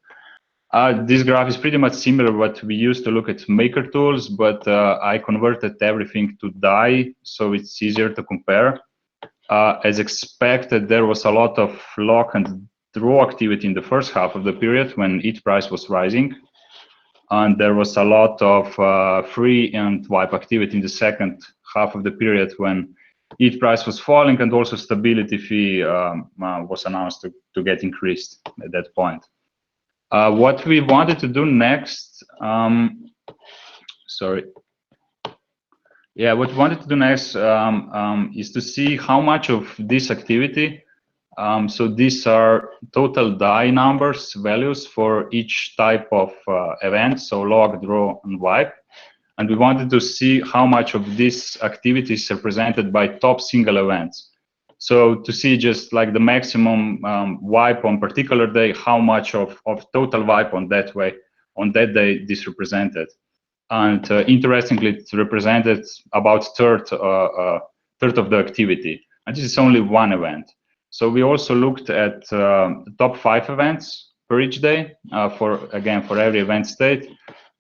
[SPEAKER 9] This graph is pretty much similar to what we used to look at Maker tools, but I converted everything to DAI, so it's easier to compare. As expected, there was a lot of lock and draw activity in the first half of the period when ETH price was rising. And there was a lot of free and wipe activity in the second half of the period when ETH price was falling, and also stability fee was announced to get increased at that point. What we wanted to do next, what we wanted to do next is to see how much of this activity, so these are total DAI numbers, values for each type of event, so log, draw, and wipe. And we wanted to see how much of this activity is represented by top single events. So to see just like the maximum wipe on particular day, how much of total wipe on that day this represented. And interestingly, it represented about third of the activity. And this is only one event. So we also looked at the top 5 events per each day for every event state,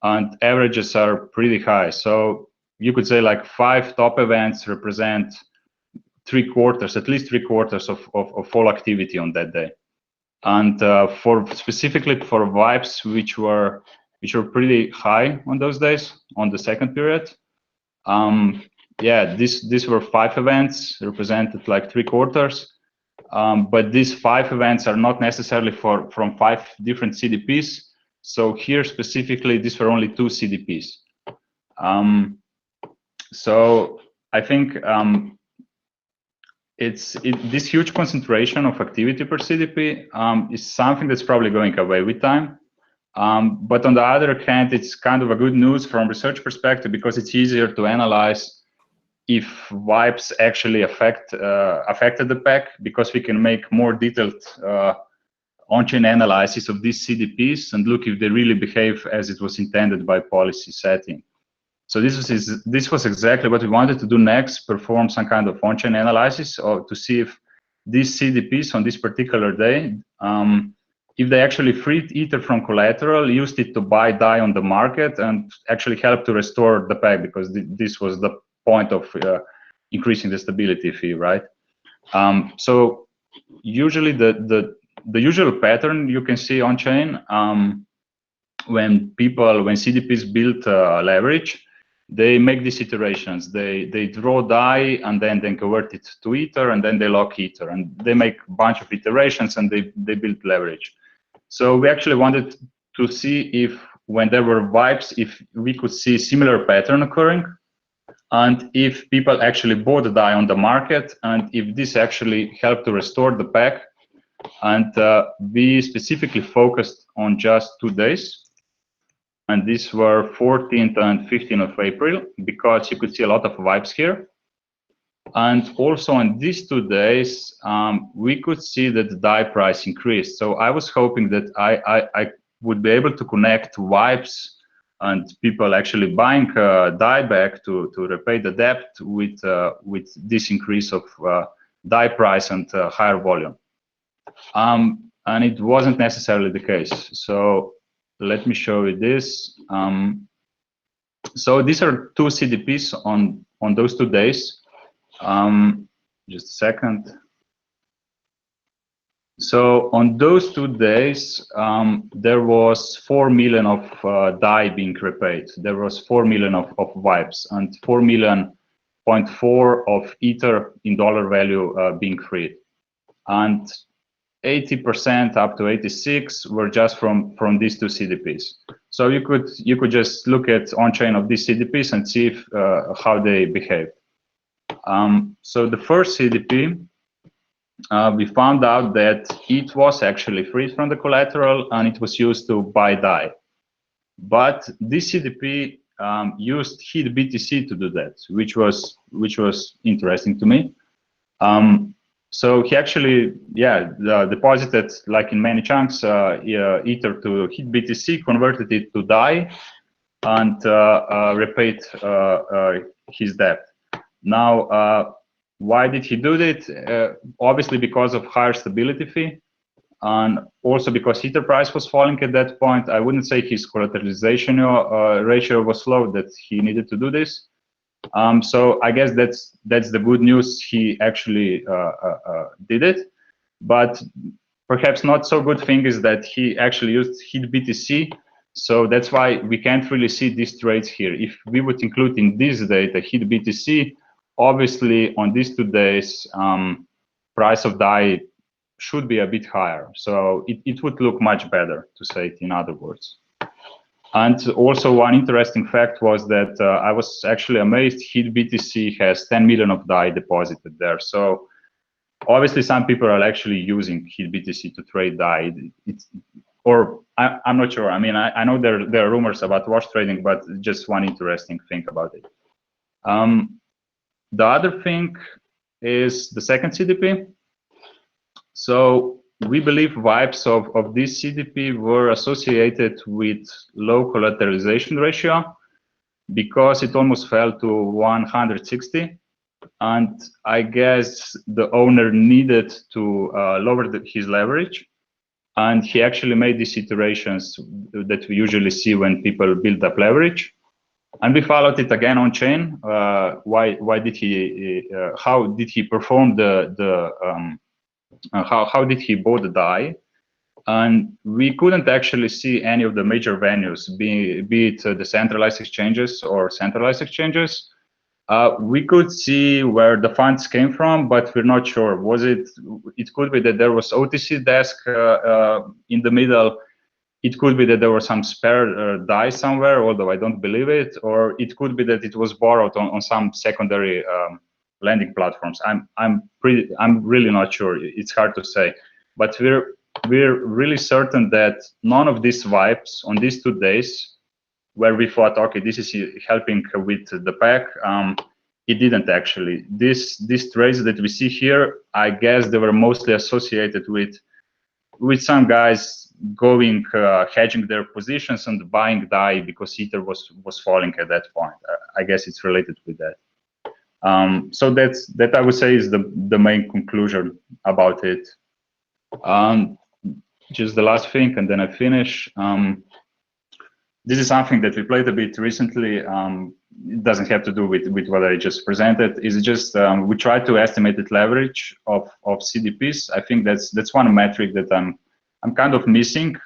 [SPEAKER 9] and averages are pretty high. So you could say like 5 top events represent at least three quarters of all activity on that day. And specifically for wipes, which were pretty high on those days on the second period. These were 5 events represented like three quarters. But these 5 events are not necessarily from 5 different CDPs. So here specifically, these were only 2 CDPs. So I think this huge concentration of activity per CDP is something that's probably going away with time. But on the other hand, it's kind of a good news from research perspective because it's easier to analyze if vibes actually affected the peg, because we can make more detailed on-chain analysis of these CDPs and look if they really behave as it was intended by policy setting. So this was exactly what we wanted to do next, perform some kind of on-chain analysis or to see if these CDPs on this particular day, if they actually freed Ether from collateral, used it to buy DAI on the market, and actually helped to restore the peg, because this was the point of increasing the stability fee, right? So usually the usual pattern you can see on chain when CDPs build leverage, they make these iterations. They draw DAI and then convert it to Ether, and then they lock Ether, and they make a bunch of iterations and they build leverage. So we actually wanted to see if when there were vibes, if we could see similar pattern occurring, and if people actually bought DAI on the market, and if this actually helped to restore the peg. And we specifically focused on just 2 days. And these were 14th and 15th of April, because you could see a lot of vibes here. And also on these 2 days, we could see that the DAI price increased. So I was hoping that I would be able to connect vibes and people actually buying DAI back to repay the debt with this increase of DAI price and higher volume. And it wasn't necessarily the case. So let me show you this. So these are 2 CDPs on those 2 days. Just a second. So on those 2 days, there was 4 million of DAI being repaid. There was 4 million of vibes and 4 million 0.4 of Ether in dollar value being freed. And 80% up to 86 were just from these 2 CDPs. So you could just look at on-chain of these CDPs and see if, how they behave. So the first CDP, we found out that it was actually freed from the collateral and it was used to buy DAI. But this CDP used HIT BTC to do that, which was interesting to me. So he actually, deposited, like in many chunks, Ether to HIT BTC, converted it to DAI, and repaid his debt. Now, why did he do that? Obviously because of higher stability fee, and also because Ether price was falling at that point. I wouldn't say his collateralization ratio was low that he needed to do this. So I guess that's the good news. He actually did it, but perhaps not so good thing is that he actually used HIT BTC. So that's why we can't really see these trades here. If we would include in this data HIT BTC, obviously on these 2 days, price of DAI should be a bit higher. So it would look much better, to say it in other words. And also one interesting fact was that I was actually amazed HIT BTC has 10 million of DAI deposited there. So obviously some people are actually using HIT BTC to trade DAI. I'm not sure. I mean, I know there are rumors about wash trading, but just one interesting thing about it. The other thing is the second CDP. So we believe vibes of this CDP were associated with low collateralization ratio because it almost fell to 160. And I guess the owner needed to lower his leverage. And he actually made these iterations that we usually see when people build up leverage. And we followed it again on chain. Why did he? How did he perform how did he bought the DAI? And we couldn't actually see any of the major venues, be it the decentralized exchanges or centralized exchanges. We could see where the funds came from, but we're not sure. It could be that there was OTC desk in the middle. It could be that there was some spare DAI somewhere, although I don't believe it. Or it could be that it was borrowed on some secondary lending platforms. I'm really not sure. It's hard to say. But we're we're really certain that none of these swipes on these 2 days, where we thought, okay, this is helping with the pack, it didn't actually. These trades that we see here, I guess they were mostly associated with some guys going hedging their positions and buying DAI because Ether was falling at that point. I guess it's related with that. So that I would say is the main conclusion about it. Just the last thing, and then I finish. This is something that we played a bit recently. It doesn't have to do with what I just presented. It's just we try to estimate the leverage of CDPs. I think that's one metric that I'm kind of missing.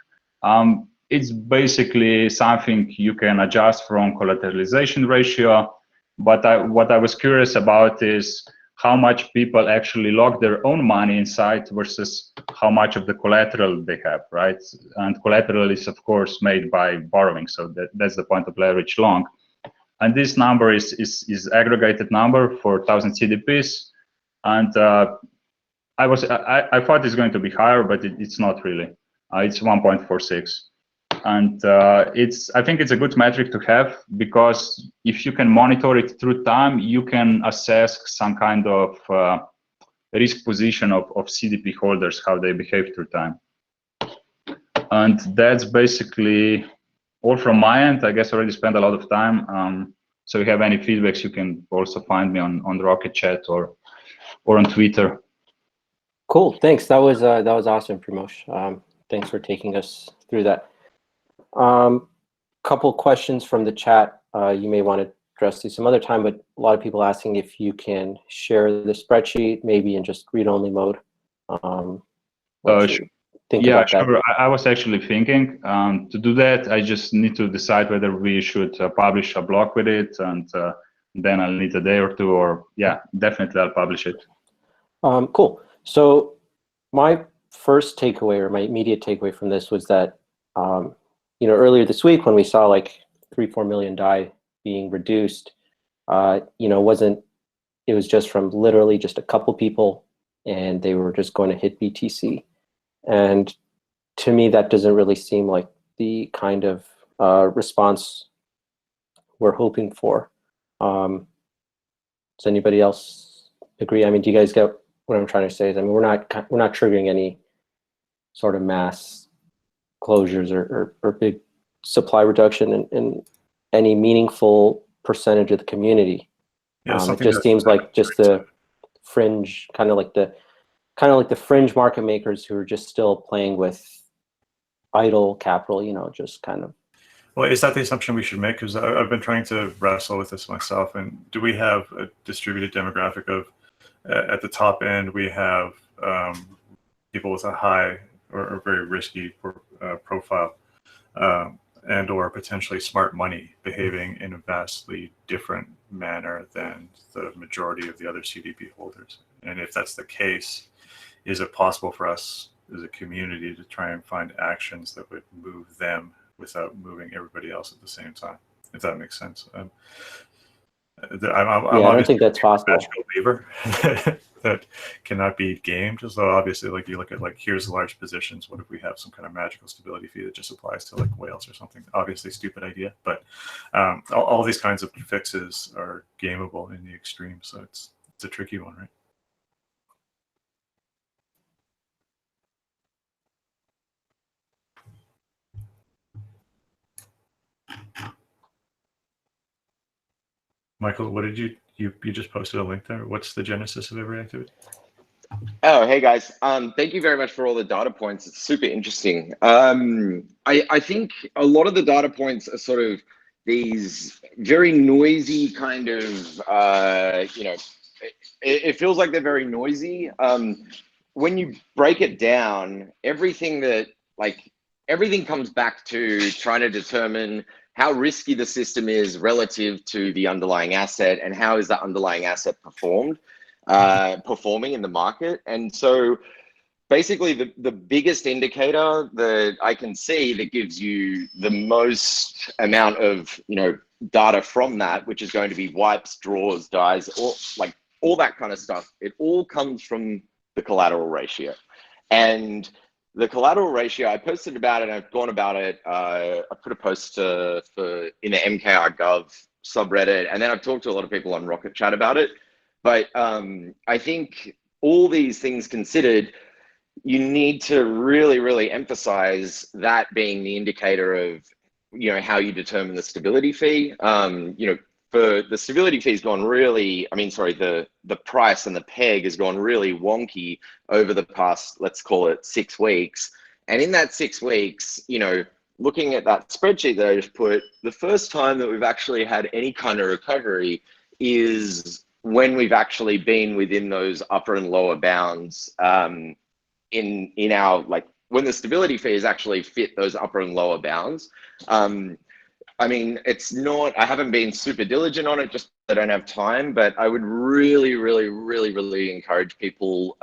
[SPEAKER 9] It's basically something you can adjust from collateralization ratio. But what I was curious about is how much people actually lock their own money inside versus how much of the collateral they have, right? And collateral is, of course, made by borrowing. So that's the point of leverage long. And this number is aggregated number for 1,000 CDPs. And I thought it's going to be higher, but it's not really. It's 1.46. And I think it's a good metric to have, because if you can monitor it through time, you can assess some kind of risk position of CDP holders, how they behave through time. And that's basically all from my end. I guess I already spent a lot of time. So if you have any feedbacks, you can also find me on the Rocket Chat or on Twitter.
[SPEAKER 3] Cool, thanks. That was awesome, Primož. Thanks for taking us through that. Couple questions from the chat. You may want to address these some other time, but a lot of people asking if you can share the spreadsheet, maybe in just read-only mode.
[SPEAKER 9] Yeah, sure. I was actually thinking to do that. I just need to decide whether we should publish a blog with it, and then I'll need a day or two, or yeah, definitely I'll publish it.
[SPEAKER 3] Cool. So my first takeaway, or my immediate takeaway from this, was that earlier this week when we saw like 3-4 million DAI being reduced, it was just from literally just a couple people, and they were just going to hit BTC. And to me, that doesn't really seem like the kind of response we're hoping for. Does anybody else agree? I mean, do you guys get what I'm trying to say? Is, I mean, we're not triggering any sort of mass closures or big supply reduction in any meaningful percentage of the community.
[SPEAKER 1] Yeah,
[SPEAKER 3] it just seems like just the fringe, kind of like the fringe market makers who are just still playing with idle capital, just kind of.
[SPEAKER 1] Well, is that the assumption we should make? Because I've been trying to wrestle with this myself. And do we have a distributed demographic of, at the top end, we have people with a high or very risky profile, and or potentially smart money behaving in a vastly different manner than the majority of the other CDP holders? And if that's the case, is it possible for us as a community to try and find actions that would move them without moving everybody else at the same time, if that makes sense? I
[SPEAKER 3] don't think that's possible.
[SPEAKER 1] Magical lever that cannot be gamed. So obviously, like you look at, like, here's large positions. What if we have some kind of magical stability fee that just applies to like whales or something? Obviously, stupid idea, but all these kinds of fixes are gameable in the extreme. So it's a tricky one, right? Michael, what did you just posted a link there? What's the genesis of every activity?
[SPEAKER 10] Oh, hey guys. Thank you very much for all the data points. It's super interesting. I think a lot of the data points are sort of these very noisy kind of, it feels like they're very noisy. When you break it down, everything comes back to trying to determine how risky the system is relative to the underlying asset, and how is that underlying asset performing in the market. And so basically the biggest indicator that I can see that gives you the most amount of data from that, which is going to be wipes, draws, dies, all that kind of stuff, it all comes from the collateral ratio. And the collateral ratio, I posted about it, I've gone about it. I put a post in the MKR.gov subreddit, and then I've talked to a lot of people on Rocket Chat about it. But I think all these things considered, you need to really, really emphasize that being the indicator of, how you determine the stability fee. For the stability fee has gone really, the price and the peg has gone really wonky over the past, let's call it 6 weeks. And in that 6 weeks, looking at that spreadsheet that I just put, the first time that we've actually had any kind of recovery is when we've actually been within those upper and lower bounds in our, when the stability fees actually fit those upper and lower bounds. It's not, I haven't been super diligent on it, just I don't have time, but I would really, really, really, really encourage people,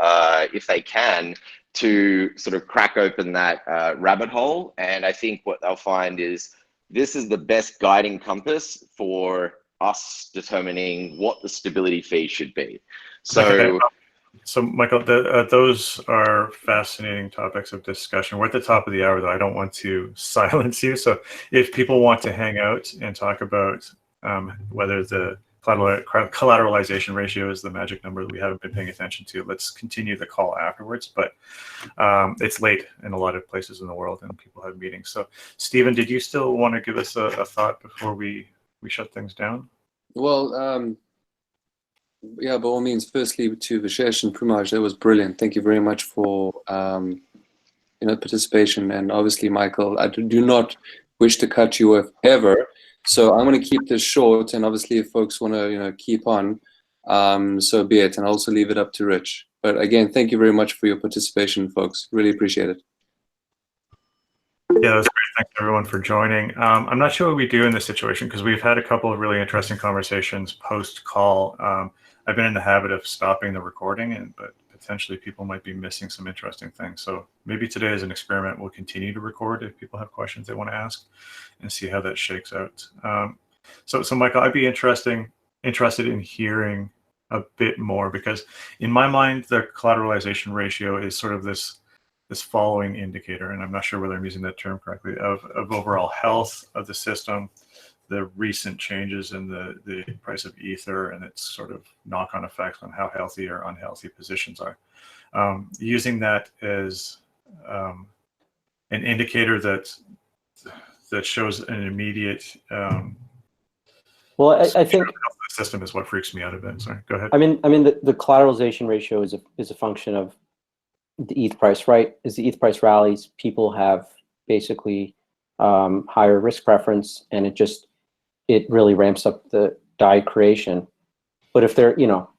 [SPEAKER 10] if they can, to sort of crack open that rabbit hole. And I think what they'll find is this is the best guiding compass for us determining what the stability fee should be.
[SPEAKER 1] So Michael, those are fascinating topics of discussion. We're at the top of the hour, though. I don't want to silence you. So if people want to hang out and talk about whether the collateralization ratio is the magic number that we haven't been paying attention to, let's continue the call afterwards. But it's late in a lot of places in the world and people have meetings. So Stephen, did you still want to give us a thought before we shut things down?
[SPEAKER 11] Well, yeah, by all means, firstly to Vishesh and Primaj, that was brilliant. Thank you very much for participation. And obviously, Michael, I do not wish to cut you off ever. So I'm going to keep this short. And obviously, if folks want to keep on, so be it. And I'll also leave it up to Rich. But again, thank you very much for your participation, folks. Really appreciate it.
[SPEAKER 1] Yeah, that's great. Thanks everyone for joining. I'm not sure what we do in this situation because we've had a couple of really interesting conversations post-call. I've been in the habit of stopping the recording, but potentially people might be missing some interesting things. So maybe today as an experiment, we'll continue to record if people have questions they want to ask and see how that shakes out. So Michael, I'd be interested in hearing a bit more because in my mind, the collateralization ratio is sort of this following indicator, and I'm not sure whether I'm using that term correctly, of overall health of the system, the recent changes in the price of Ether and its sort of knock-on effects on how healthy or unhealthy positions are. Using that as an indicator that shows an immediate
[SPEAKER 3] well, I think
[SPEAKER 1] the system is what freaks me out a bit. Sorry, go ahead.
[SPEAKER 3] I mean the collateralization ratio is a function of the ETH price, right? As the ETH price rallies, people have basically higher risk preference, and it really ramps up the DAI creation. But if they're,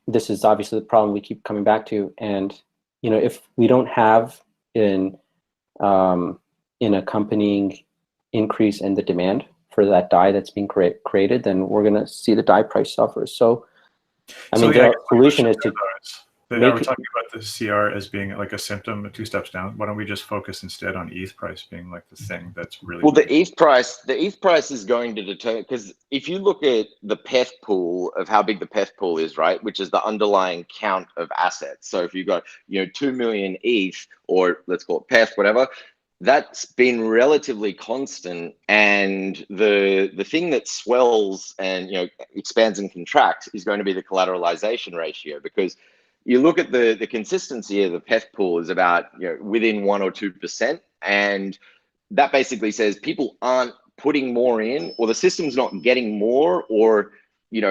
[SPEAKER 3] this is obviously the problem we keep coming back to. And, if we don't have an accompanying increase in the demand for that DAI that's being created, then we're going to see the DAI price suffer. So, the solution is to
[SPEAKER 1] we're talking about the CR as being like a symptom 2 steps down. Why don't we just focus instead on ETH price being like the thing that's really
[SPEAKER 10] well, the ETH price is going to determine, because if you look at the PEF pool of how big the PEF pool is, right, which is the underlying count of assets. So if you've got 2 million ETH, or let's call it PEF, whatever, that's been relatively constant, and the thing that swells and expands and contracts is going to be the collateralization ratio, because you look at the consistency of the PEF pool is about within 1 or 2%, and that basically says people aren't putting more in, or the system's not getting more, or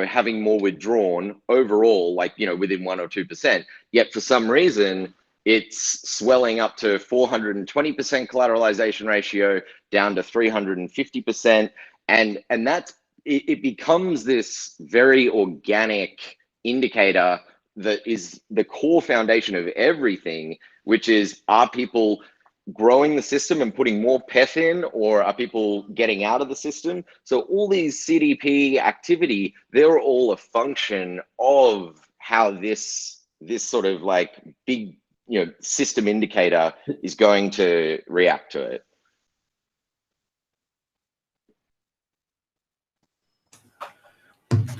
[SPEAKER 10] having more withdrawn overall, within 1 or 2%. Yet for some reason, it's swelling up to 420% collateralization ratio, down to 350%, and that's it becomes this very organic indicator that is the core foundation of everything, which is, are people growing the system and putting more PEF in, or are people getting out of the system? So all these CDP activity, they're all a function of how this sort of big system indicator is going to react to it.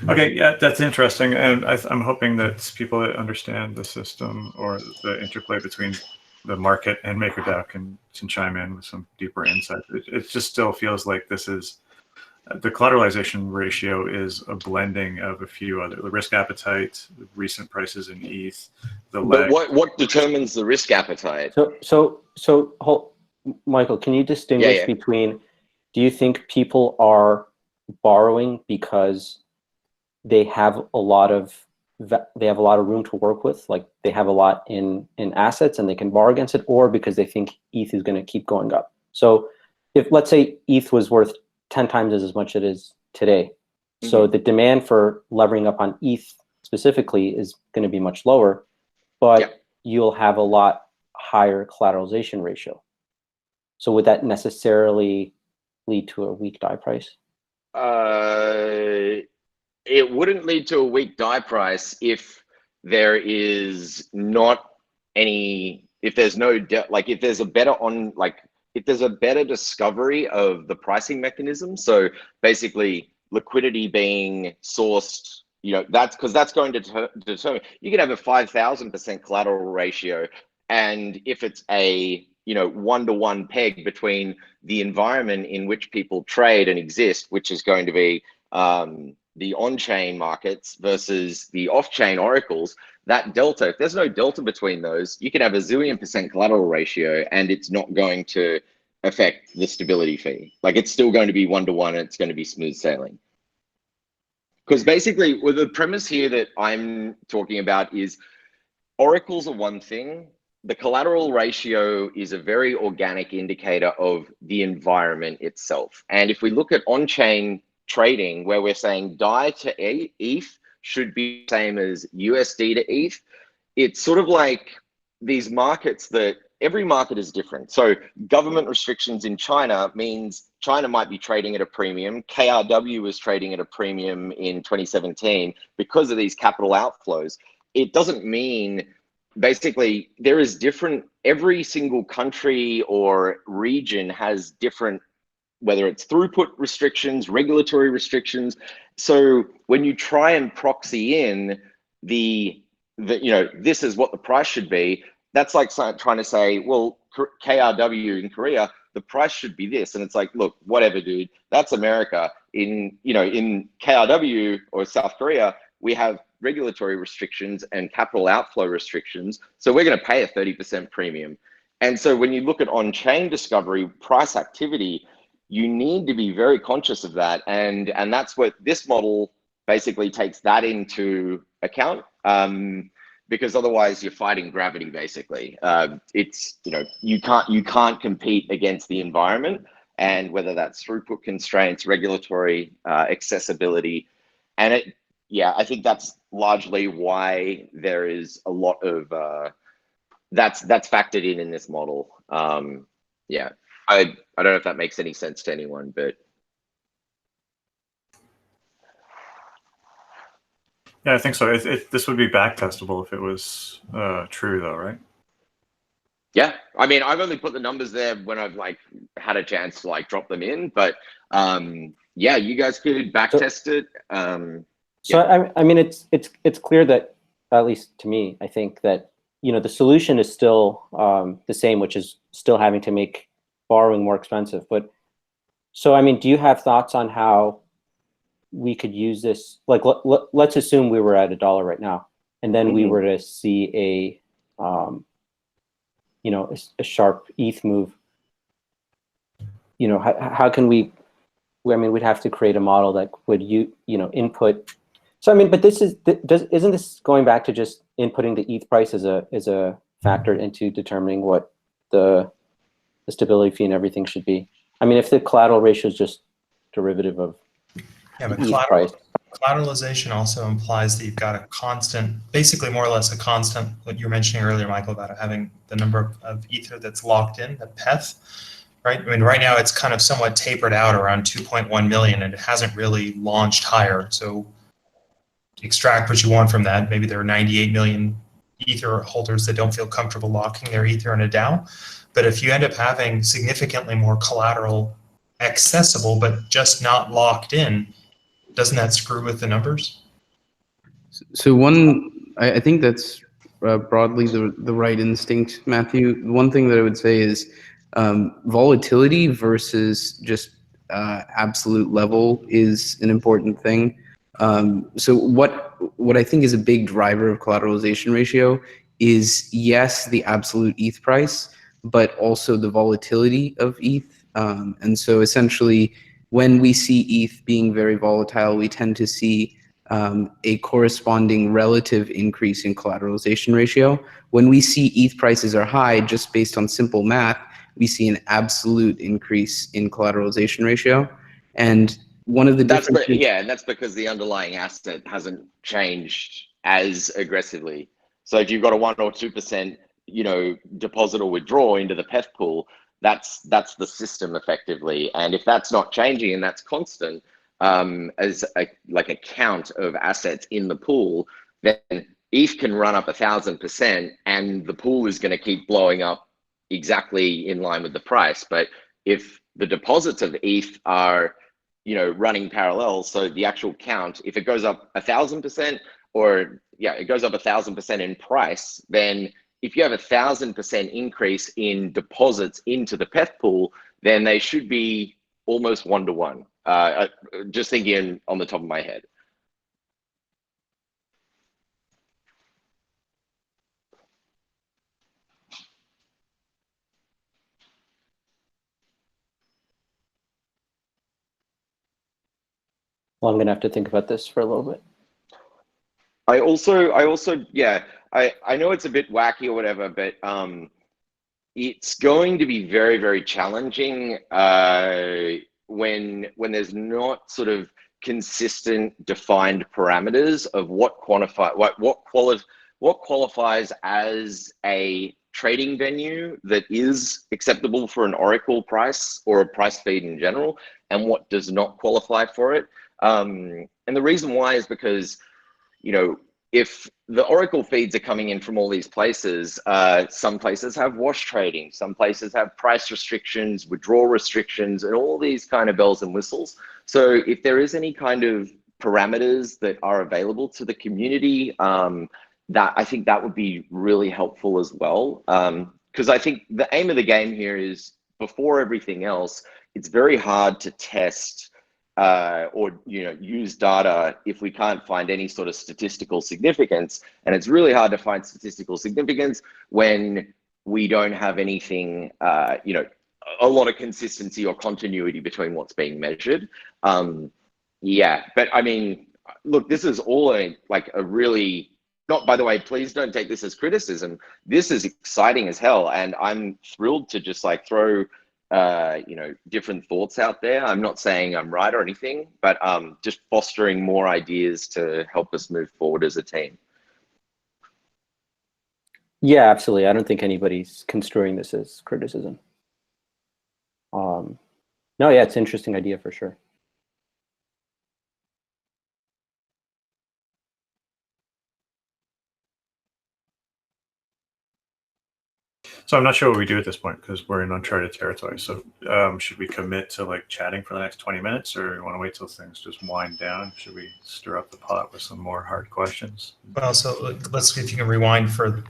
[SPEAKER 1] Okay, yeah, that's interesting, and I'm hoping that people that understand the system or the interplay between the market and MakerDAO can chime in with some deeper insight. It just still feels like this is the collateralization ratio is a blending of a few other, the risk appetite, the recent prices in ETH, the lag.
[SPEAKER 10] But what determines the risk appetite?
[SPEAKER 3] Michael, can you distinguish
[SPEAKER 10] Yeah.
[SPEAKER 3] between, do you think people are borrowing because they have a lot of room to work with, like they have a lot in assets and they can borrow against it, or because they think ETH is going to keep going up? So if, let's say, ETH was worth 10 times as much as it is today, so the demand for levering up on ETH specifically is going to be much lower, but you'll have a lot higher collateralization ratio. So would that necessarily lead to a weak DAI price?
[SPEAKER 10] It wouldn't lead to a weak DAI price if there is not any, if there's no, like if there's a better if there's a better discovery of the pricing mechanism. So basically liquidity being sourced, that's because that's going to determine, you can have a 5,000% collateral ratio. And if it's a, 1-to-1 peg between the environment in which people trade and exist, which is going to be the on-chain markets versus the off-chain oracles, that delta, if there's no delta between those, you can have a zillion% collateral ratio and it's not going to affect the stability fee. Like it's still going to be 1-to-1 and it's going to be smooth sailing. Because basically, well, the premise here that I'm talking about is oracles are one thing. The collateral ratio is a very organic indicator of the environment itself. And if we look at on-chain trading, where we're saying DAI to ETH should be the same as USD to ETH, it's sort of like these markets that every market is different. So government restrictions in China means China might be trading at a premium. KRW was trading at a premium in 2017 because of these capital outflows. It doesn't mean, basically, there is different, every single country or region has different, whether it's throughput restrictions, regulatory restrictions. So when you try and proxy in the this is what the price should be, that's like trying to say, well, KRW in Korea, the price should be this. And it's like, look, whatever, dude, that's America. In KRW or South Korea, we have regulatory restrictions and capital outflow restrictions. So we're going to pay a 30% premium. And so when you look at on-chain discovery, price activity, you need to be very conscious of that. And that's what this model basically takes that into account. Because otherwise you're fighting gravity, basically. It's, you can't compete against the environment, and whether that's throughput constraints, regulatory accessibility. And I think that's largely why there is a lot of, that's factored in this model. I don't know if that makes any sense to anyone, but.
[SPEAKER 1] Yeah, I think so. This would be back testable if it was true, though, right?
[SPEAKER 10] Yeah, I mean, I've only put the numbers there when I've had a chance to drop them in, but yeah, you guys could back test it.
[SPEAKER 3] So I mean, it's clear that, at least to me, I think that the solution is still the same, which is still having to make borrowing more expensive. But so I mean, do you have thoughts on how we could use this? Like, let's assume we were at $1 right now, and then we were to see a sharp ETH move. How can we? I mean, we'd have to create a model that would input. So I mean, but isn't this going back to just inputting the ETH price as a factor into determining what the stability fee and everything should be? I mean, if the collateral ratio is just derivative of
[SPEAKER 4] but
[SPEAKER 3] ETH price.
[SPEAKER 4] Collateralization also implies that you've got a constant, basically more or less a constant, what you were mentioning earlier, Michael, about having the number of Ether that's locked in, the PETH, right? I mean, right now it's kind of somewhat tapered out around 2.1 million, and it hasn't really launched higher. So extract what you want from that. Maybe there are 98 million Ether holders that don't feel comfortable locking their Ether in a DAO. But if you end up having significantly more collateral accessible, but just not locked in, doesn't that screw with the numbers?
[SPEAKER 7] So I think that's broadly the right instinct, Matthew. One thing that I would say is volatility versus just absolute level is an important thing. So what I think is a big driver of collateralization ratio is, yes, the absolute ETH price, but also the volatility of ETH. And so essentially, when we see ETH being very volatile, we tend to see a corresponding relative increase in collateralization ratio. When we see ETH prices are high, just based on simple math, we see an absolute increase in collateralization ratio. And one of the differences...
[SPEAKER 10] and that's because the underlying asset hasn't changed as aggressively. So if you've got a 1 or 2%, deposit or withdrawal into the PEF pool, that's the system effectively. And if that's not changing and that's constant, as a count of assets in the pool, then ETH can run up 1,000% and the pool is going to keep blowing up exactly in line with the price. But if the deposits of ETH are, running parallel, so the actual count, if it goes up 1,000%, or it goes up 1,000% in price, then if you have 1,000% increase in deposits into the PEF pool, then they should be almost 1-to-1. Just thinking on the top of my head.
[SPEAKER 3] Well, I'm going to have to think about this for a little bit.
[SPEAKER 10] I also, I know it's a bit wacky or whatever, but it's going to be very, very challenging when there's not sort of consistent defined parameters of what qualifies as a trading venue that is acceptable for an Oracle price or a price feed in general, and what does not qualify for it. And the reason why is because, if the Oracle feeds are coming in from all these places, some places have wash trading, some places have price restrictions, withdrawal restrictions, and all these kind of bells and whistles. So if there is any kind of parameters that are available to the community, that I think that would be really helpful as well. Because I think the aim of the game here is, before everything else, it's very hard to test or use data if we can't find any sort of statistical significance. And it's really hard to find statistical significance when we don't have anything, a lot of consistency or continuity between what's being measured. But I mean, look, this is all a really, not, by the way, please don't take this as criticism. This is exciting as hell. And I'm thrilled to just throw different thoughts out there. I'm not saying I'm right or anything, but just fostering more ideas to help us move forward as a team.
[SPEAKER 3] Yeah, absolutely. I don't think anybody's construing this as criticism. No, yeah, it's an interesting idea for sure.
[SPEAKER 1] So I'm not sure what we do at this point because we're in uncharted territory. So should we commit to chatting for the next 20 minutes, or you want to wait till things just wind down? Should we stir up the pot with some more hard questions?
[SPEAKER 4] Well, so let's see if you can rewind for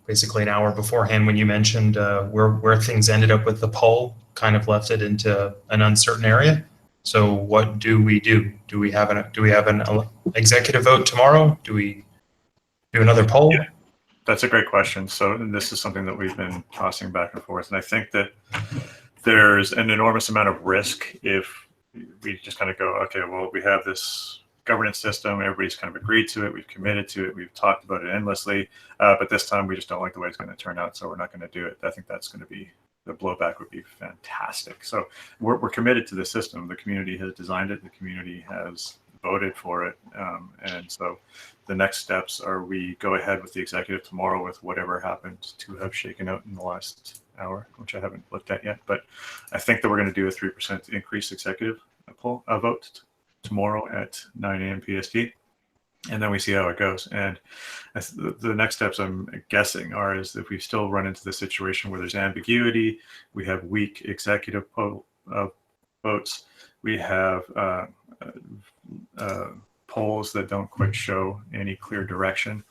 [SPEAKER 4] basically an hour beforehand when you mentioned where things ended up with the poll, kind of left it into an uncertain area. So what do we do? Do we have an executive vote tomorrow? Do we do another poll?
[SPEAKER 1] Yeah. That's a great question. So this is something that we've been tossing back and forth. And I think that there's an enormous amount of risk if we just kind of go, okay, well, we have this governance system. Everybody's kind of agreed to it. We've committed to it. We've talked about it endlessly. But this time we just don't like the way it's going to turn out. So we're not going to do it. I think that's going to be, the blowback would be fantastic. So we're committed to the system. The community has designed it. The community has voted for it. And so the next steps are we go ahead with the executive tomorrow with whatever happened to have shaken out in the last hour, which I haven't looked at yet. But I think that we're going to do a 3% increase executive vote tomorrow at 9 a.m. PST. And then we see how it goes. And the next steps I'm guessing is if we still run into the situation where there's ambiguity, we have weak executive votes, we have polls that don't quite show any clear direction,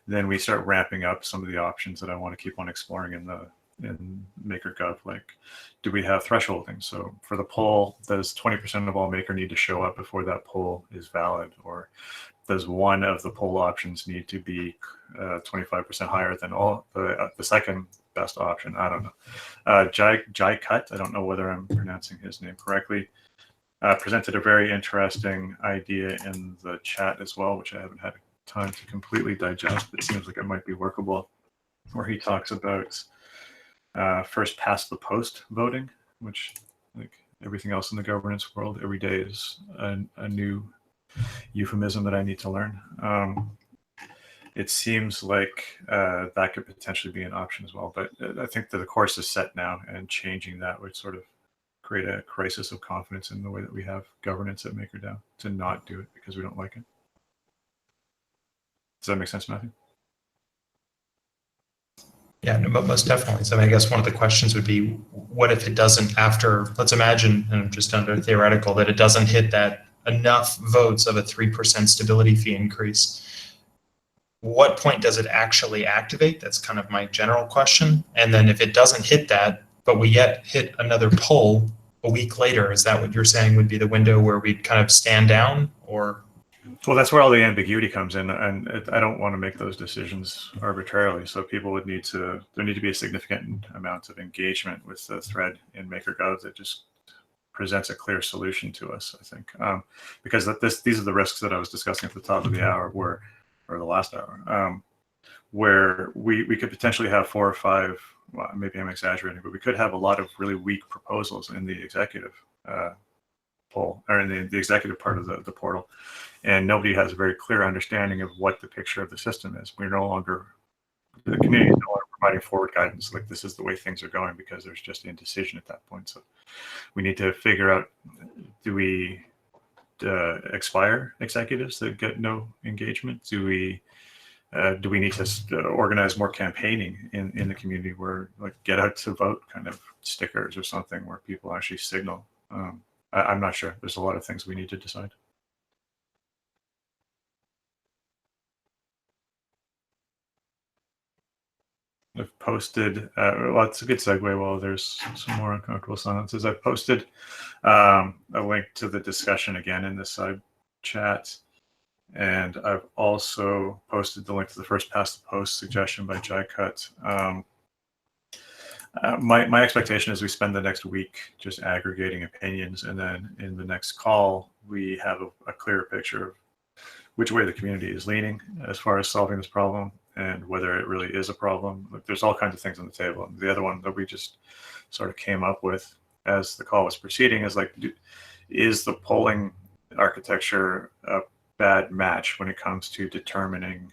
[SPEAKER 1] then we start ramping up some of the options that I want to keep on exploring in MakerGov. Like, do we have thresholding? So for the poll, does 20% of all Maker need to show up before that poll is valid? Or does one of the poll options need to be 25% higher than all the second best option? I don't know. Jai Cut, I don't know whether I'm pronouncing his name correctly, presented a very interesting idea in the chat as well, which I haven't had time to completely digest, but it seems like it might be workable, where he talks about first past the post voting, which, like everything else in the governance world, every day is a new euphemism that I need to learn. It seems like that could potentially be an option as well, but I think that the course is set now, and changing that would sort of create a crisis of confidence in the way that we have governance at MakerDAO, to not do it because we don't like it. Does that make sense, Matthew?
[SPEAKER 4] Yeah, no, but most definitely. So I guess one of the questions would be, what if it doesn't, after, let's imagine, and I'm just under theoretical, that it doesn't hit that enough votes of a 3% stability fee increase. What point does it actually activate? That's kind of my general question. And then if it doesn't hit that, but we yet hit another poll a week later, is that what you're saying would be the window where we'd kind of stand down? Or
[SPEAKER 1] well, that's where all the ambiguity comes in, and I don't want to make those decisions arbitrarily. So people would need to, there need to be a significant amount of engagement with the thread in MakerGov that just presents a clear solution to us, I think, because these are the risks that I was discussing at the top of the hour, or the last hour, where we could potentially have 4 or 5, well, maybe I'm exaggerating, but we could have a lot of really weak proposals in the executive poll, or in the executive part of the portal, and nobody has a very clear understanding of what the picture of the system is. We're no longer, the community is no longer providing forward guidance, like this is the way things are going, because there's just indecision at that point. So we need to figure out, do we expire executives that get no engagement? Do we need to organize more campaigning in the community, where, like, get out to vote kind of stickers or something, where people actually signal? I'm not sure. There's a lot of things we need to decide. I've posted, well, it's a good segue while there's some more uncomfortable silences. I've posted a link to the discussion again in the side chat. And I've also posted the link to the first past the post suggestion by Jai Cut. My expectation is we spend the next week just aggregating opinions, and then in the next call, we have a clearer picture of which way the community is leaning as far as solving this problem, and whether it really is a problem. Like, there's all kinds of things on the table. And the other one that we just sort of came up with as the call was proceeding is, like, is the polling architecture a bad match when it comes to determining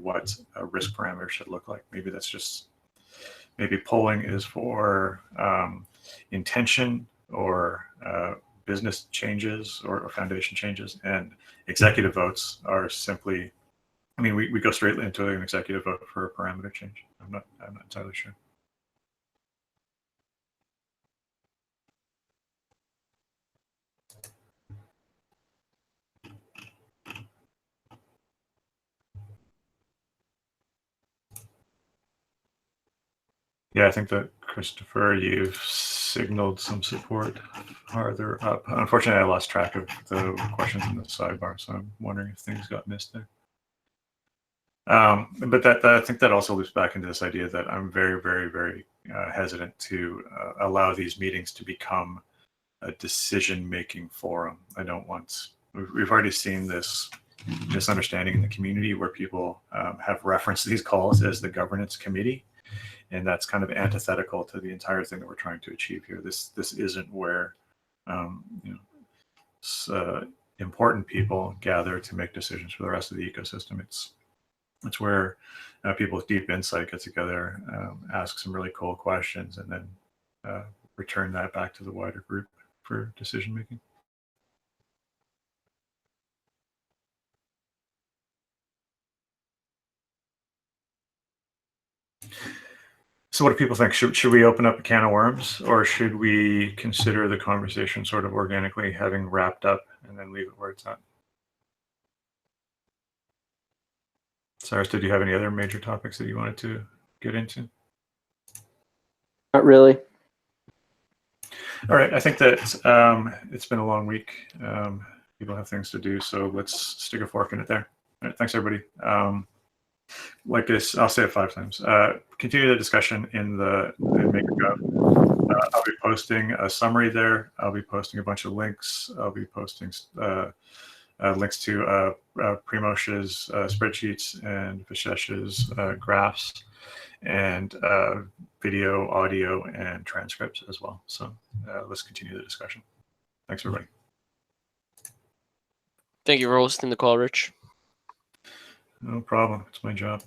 [SPEAKER 1] what a risk parameter should look like? Maybe that's just, maybe polling is for intention or business changes or foundation changes, and executive votes are simply, I mean, we go straight into an executive vote for a parameter change. I'm not entirely sure. Yeah, I think that, Christopher, you've signaled some support farther up. Unfortunately, I lost track of the questions in the sidebar, so I'm wondering if things got missed there. But I think that also loops back into this idea that I'm very, very, very hesitant to allow these meetings to become a decision-making forum. I don't want, we've already seen this misunderstanding in the community where people have referenced these calls as the governance committee. And that's kind of antithetical to the entire thing that we're trying to achieve here. This isn't where important people gather to make decisions for the rest of the ecosystem. It's where people with deep insight get together, ask some really cool questions, and then return that back to the wider group for decision making. So what do people think? Should we open up a can of worms, or should we consider the conversation sort of organically having wrapped up and then leave it where it's at? Cyrus, did you have any other major topics that you wanted to get into?
[SPEAKER 3] Not really.
[SPEAKER 1] All right, I think that it's been a long week. People have things to do, so let's stick a fork in it there. All right, thanks, everybody. Like this, I'll say it 5 times. Continue the discussion in MakerDAO. I'll be posting a summary there. I'll be posting a bunch of links. I'll be posting links to Primosh's spreadsheets and Vishesh's graphs, and video, audio, and transcripts as well. So let's continue the discussion. Thanks, everybody.
[SPEAKER 6] Thank you for hosting the call, Rich.
[SPEAKER 1] No problem. It's my job.